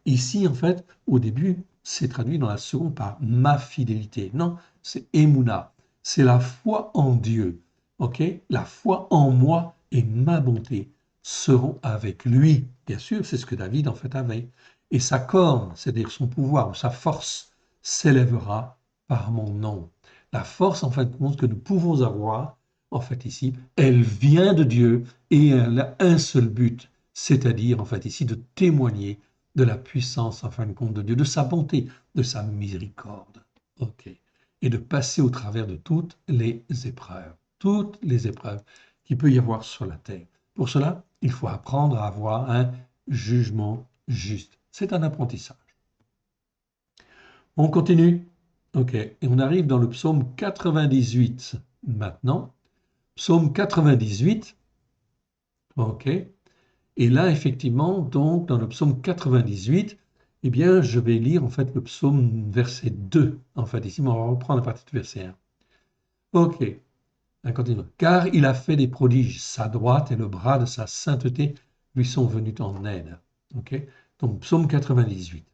Ici, en fait, au début, c'est traduit dans la seconde par ma fidélité. Non, c'est Emouna. C'est la foi en Dieu. Ok? La foi en moi et ma bonté seront avec lui. Bien sûr, c'est ce que David en fait avait. Et sa corne, c'est-à-dire son pouvoir ou sa force, s'élèvera par mon nom. La force, en fin de compte, que nous pouvons avoir, en fait ici, elle vient de Dieu et elle a un seul but, c'est-à-dire, en fait ici, de témoigner de la puissance, en fin de compte, de Dieu, de sa bonté, de sa miséricorde. Ok. Et de passer au travers de toutes les épreuves qu'il peut y avoir sur la terre. Pour cela, il faut apprendre à avoir un jugement juste. C'est un apprentissage. On continue. Ok. Et on arrive dans le psaume 98 maintenant. Psaume 98. Ok. Et là, effectivement, donc, dans le psaume 98, eh bien, je vais lire, en fait, le psaume verset 2. En fait, ici, on va reprendre à partir du verset 1. Ok. On continue. Car il a fait des prodiges, sa droite et le bras de sa sainteté lui sont venus en aide. Ok. Donc, psaume 98.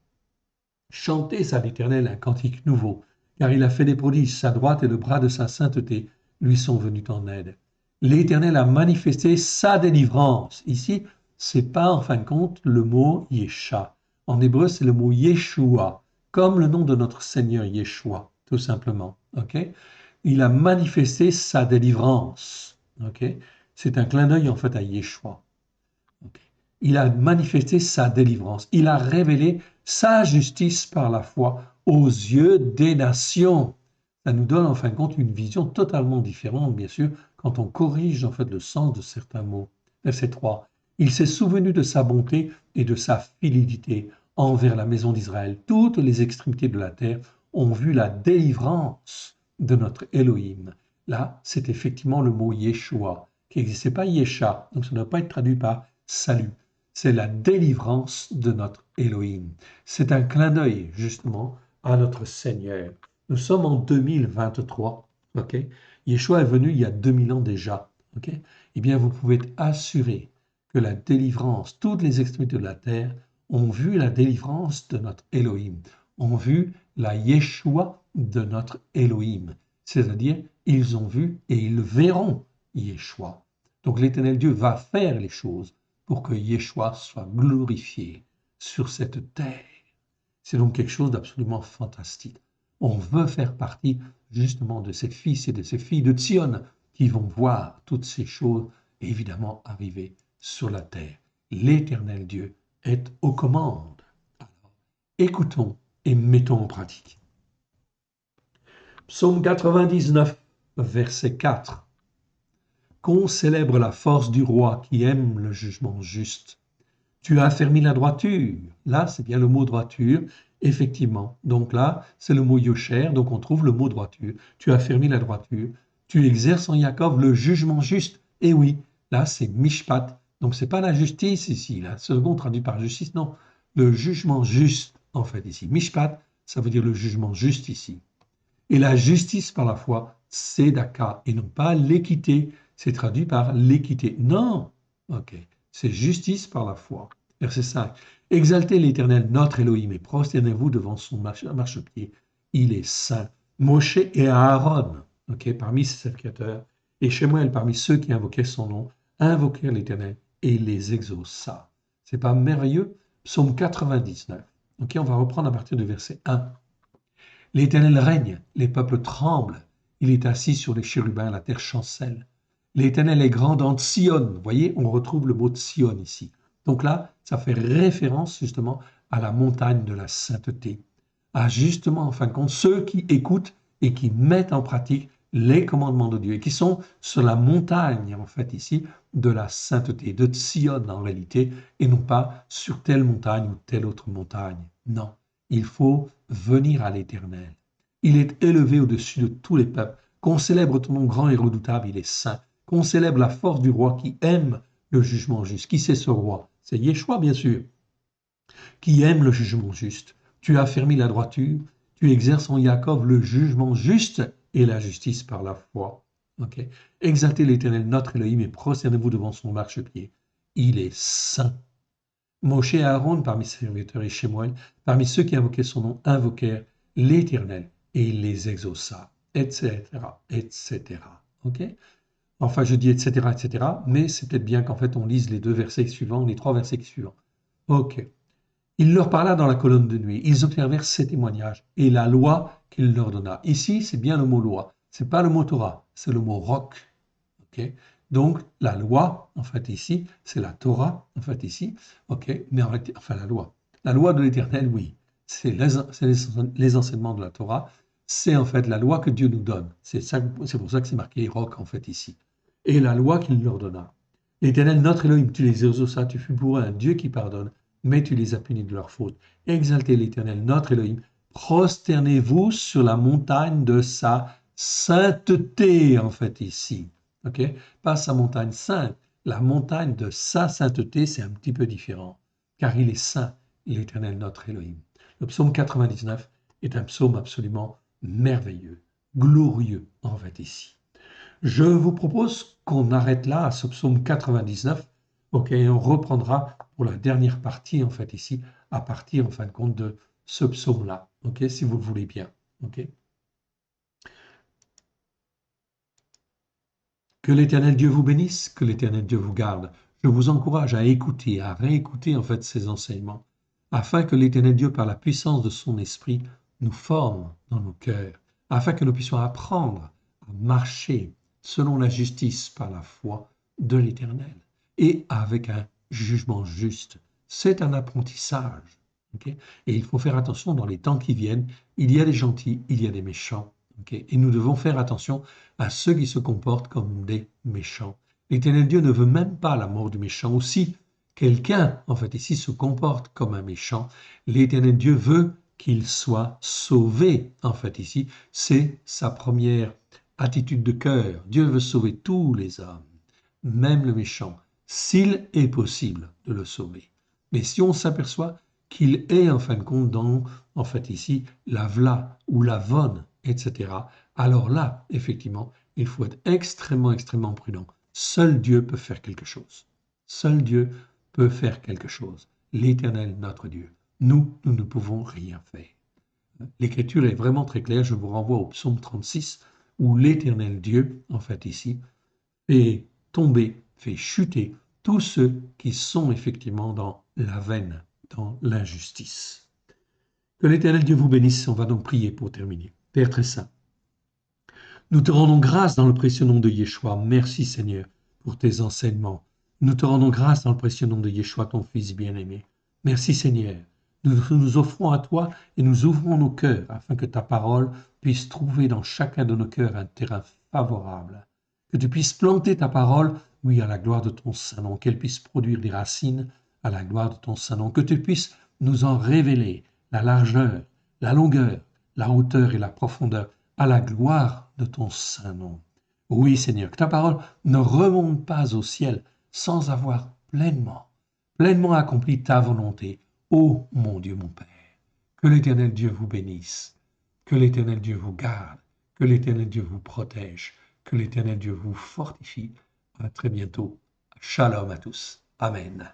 Chantez à l'Éternel un cantique nouveau, car il a fait des prodiges, sa droite et le bras de sa sainteté lui sont venus en aide. L'Éternel a manifesté sa délivrance. Ici, c'est pas en fin de compte le mot Yesha. En hébreu, c'est le mot Yeshua, comme le nom de notre Seigneur Yeshua, tout simplement. Ok? Il a manifesté sa délivrance. Ok? C'est un clin d'œil en fait à Yeshua. Ok. Il a manifesté sa délivrance. Il a révélé sa justice par la foi aux yeux des nations. Ça nous donne en fin de compte une vision totalement différente, bien sûr, quand on corrige en fait le sens de certains mots. Verset 3. Il s'est souvenu de sa bonté et de sa fidélité envers la maison d'Israël. Toutes les extrémités de la terre ont vu la délivrance de notre Elohim. Là, c'est effectivement le mot Yeshua, qui n'existait pas Yesha, donc ça ne doit pas être traduit par salut. C'est la délivrance de notre Elohim. C'est un clin d'œil, justement, à notre Seigneur. Nous sommes en 2023, ok? Yeshua est venu il y a 2000 ans déjà, ok? Eh bien, vous pouvez être assuré que la délivrance, toutes les extrémités de la terre ont vu la délivrance de notre Elohim, ont vu la Yeshua de notre Elohim. C'est-à-dire, ils ont vu et ils verront Yeshua. Donc l'Éternel Dieu va faire les choses pour que Yeshua soit glorifié sur cette terre. C'est donc quelque chose d'absolument fantastique. On veut faire partie justement de ces fils et de ces filles de Tzion qui vont voir toutes ces choses évidemment arriver sur la terre. L'Éternel Dieu est aux commandes. Alors, écoutons et mettons en pratique. Psaume 99, verset 4. Qu'on célèbre la force du roi qui aime le jugement juste. Tu as affermi la droiture. Là, c'est bien le mot droiture, effectivement. Donc là, c'est le mot yosher, donc on trouve le mot droiture. Tu as affermi la droiture. Tu exerces en Jacob le jugement juste. Et oui, là, c'est mishpat. Donc c'est pas la justice ici, là. Second traduit par justice, non. Le jugement juste, en fait, ici. Mishpat, ça veut dire le jugement juste ici. Et la justice par la foi, c'est Daka, et non pas l'équité. C'est traduit par l'équité. Non, ok. C'est justice par la foi. Verset 5. Exaltez l'Éternel, notre Elohim, et prosternez-vous devant son marchepied. Il est saint. Moshe et Aaron, ok, parmi ses serviteurs, et Shemuel parmi ceux qui invoquaient son nom, invoquèrent l'Éternel et les exauça. C'est pas merveilleux? Psaume 99. Ok, on va reprendre à partir du verset 1. L'Éternel règne, les peuples tremblent. Il est assis sur les chérubins, la terre chancelle. L'Éternel est grand dans Sion. Vous voyez, on retrouve le mot Sion ici. Donc là, ça fait référence justement à la montagne de la sainteté, à justement, en fin de compte, ceux qui écoutent et qui mettent en pratique les commandements de Dieu et qui sont sur la montagne, en fait, ici, de la sainteté, de Sion en réalité, et non pas sur telle montagne ou telle autre montagne. Non, il faut venir à l'Éternel. Il est élevé au-dessus de tous les peuples. Qu'on célèbre ton nom grand et redoutable, il est saint. Qu'on célèbre la force du roi qui aime le jugement juste. Qui c'est ce roi? C'est Yeshua, bien sûr, qui aime le jugement juste. Tu as affermi la droiture, tu exerces en Jacob le jugement juste et la justice par la foi. Okay. Exaltez l'Éternel, notre Elohim, et prosternez-vous devant son marchepied. Il est saint. Moshe et Aaron, parmi ses serviteurs, et Shemuel, parmi ceux qui invoquaient son nom, invoquèrent l'Éternel, et il les exauça, etc., etc. Ok. Enfin, je dis etc., etc., mais c'est peut-être bien qu'en fait on lise les 2 versets suivants, les 3 versets suivants. Ok. Il leur parla dans la colonne de nuit. Ils observèrent ses témoignages et la loi qu'il leur donna. Ici, c'est bien le mot loi. C'est pas le mot Torah, c'est le mot roc. Ok. Donc, la loi, en fait, ici, c'est la Torah, en fait, ici. Ok. Mais en réalité, enfin, la loi. La loi de l'Éternel, oui. C'est les enseignements de la Torah. C'est en fait la loi que Dieu nous donne. C'est pour ça que c'est marqué roc, en fait, ici. Et la loi qu'il leur donna. L'Éternel, notre Elohim, tu les exauças, tu fus pour eux un Dieu qui pardonne, mais tu les as punis de leurs fautes. Exaltez l'Éternel, notre Elohim, prosternez-vous sur la montagne de sa sainteté, en fait, ici. Ok. Pas sa montagne sainte, la montagne de sa sainteté, c'est un petit peu différent, car il est saint, l'Éternel, notre Elohim. Le psaume 99 est un psaume absolument merveilleux, glorieux, en fait, ici. Je vous propose qu'on arrête là à ce psaume 99, ok, et on reprendra pour la dernière partie, en fait, ici, à partir, en fin de compte, de ce psaume-là, ok, si vous le voulez bien, ok. Que l'Éternel Dieu vous bénisse, que l'Éternel Dieu vous garde. Je vous encourage à écouter, à réécouter, en fait, ces enseignements, afin que l'Éternel Dieu, par la puissance de son esprit, nous forme dans nos cœurs, afin que nous puissions apprendre à marcher selon la justice par la foi de l'Éternel et avec un jugement juste. C'est un apprentissage. Okay. Et il faut faire attention dans les temps qui viennent. Il y a des gentils, il y a des méchants. Okay. Et nous devons faire attention à ceux qui se comportent comme des méchants. L'Éternel Dieu ne veut même pas la mort du méchant. Aussi, quelqu'un, en fait, ici, se comporte comme un méchant. L'Éternel Dieu veut qu'il soit sauvé, en fait, ici. C'est sa première attitude de cœur. Dieu veut sauver tous les hommes, même le méchant, s'il est possible de le sauver. Mais si on s'aperçoit qu'il est, en fin de compte, dans, en fait, ici, la vla ou la vonne, etc., alors là, effectivement, il faut être extrêmement, extrêmement prudent. Seul Dieu peut faire quelque chose. Seul Dieu peut faire quelque chose. L'Éternel, notre Dieu. Nous ne pouvons rien faire. L'Écriture est vraiment très claire. Je vous renvoie au psaume 36, où l'Éternel Dieu, en fait ici, fait tomber, fait chuter tous ceux qui sont effectivement dans la veine, dans l'injustice. Que l'Éternel Dieu vous bénisse. On va donc prier pour terminer. Père très saint, nous te rendons grâce dans le précieux nom de Yeshua. Merci Seigneur pour tes enseignements. Nous te rendons grâce dans le précieux nom de Yeshua, ton Fils bien-aimé. Merci Seigneur. Nous nous offrons à toi et nous ouvrons nos cœurs afin que ta parole puisse trouver dans chacun de nos cœurs un terrain favorable. Que tu puisses planter ta parole, oui, à la gloire de ton Saint-Nom, qu'elle puisse produire des racines à la gloire de ton Saint-Nom, que tu puisses nous en révéler la largeur, la longueur, la hauteur et la profondeur à la gloire de ton Saint-Nom. Oui, Seigneur, que ta parole ne remonte pas au ciel sans avoir pleinement accompli ta volonté. Ô mon Dieu, mon Père, que l'Éternel Dieu vous bénisse, que l'Éternel Dieu vous garde, que l'Éternel Dieu vous protège, que l'Éternel Dieu vous fortifie. À très bientôt. Shalom à tous. Amen.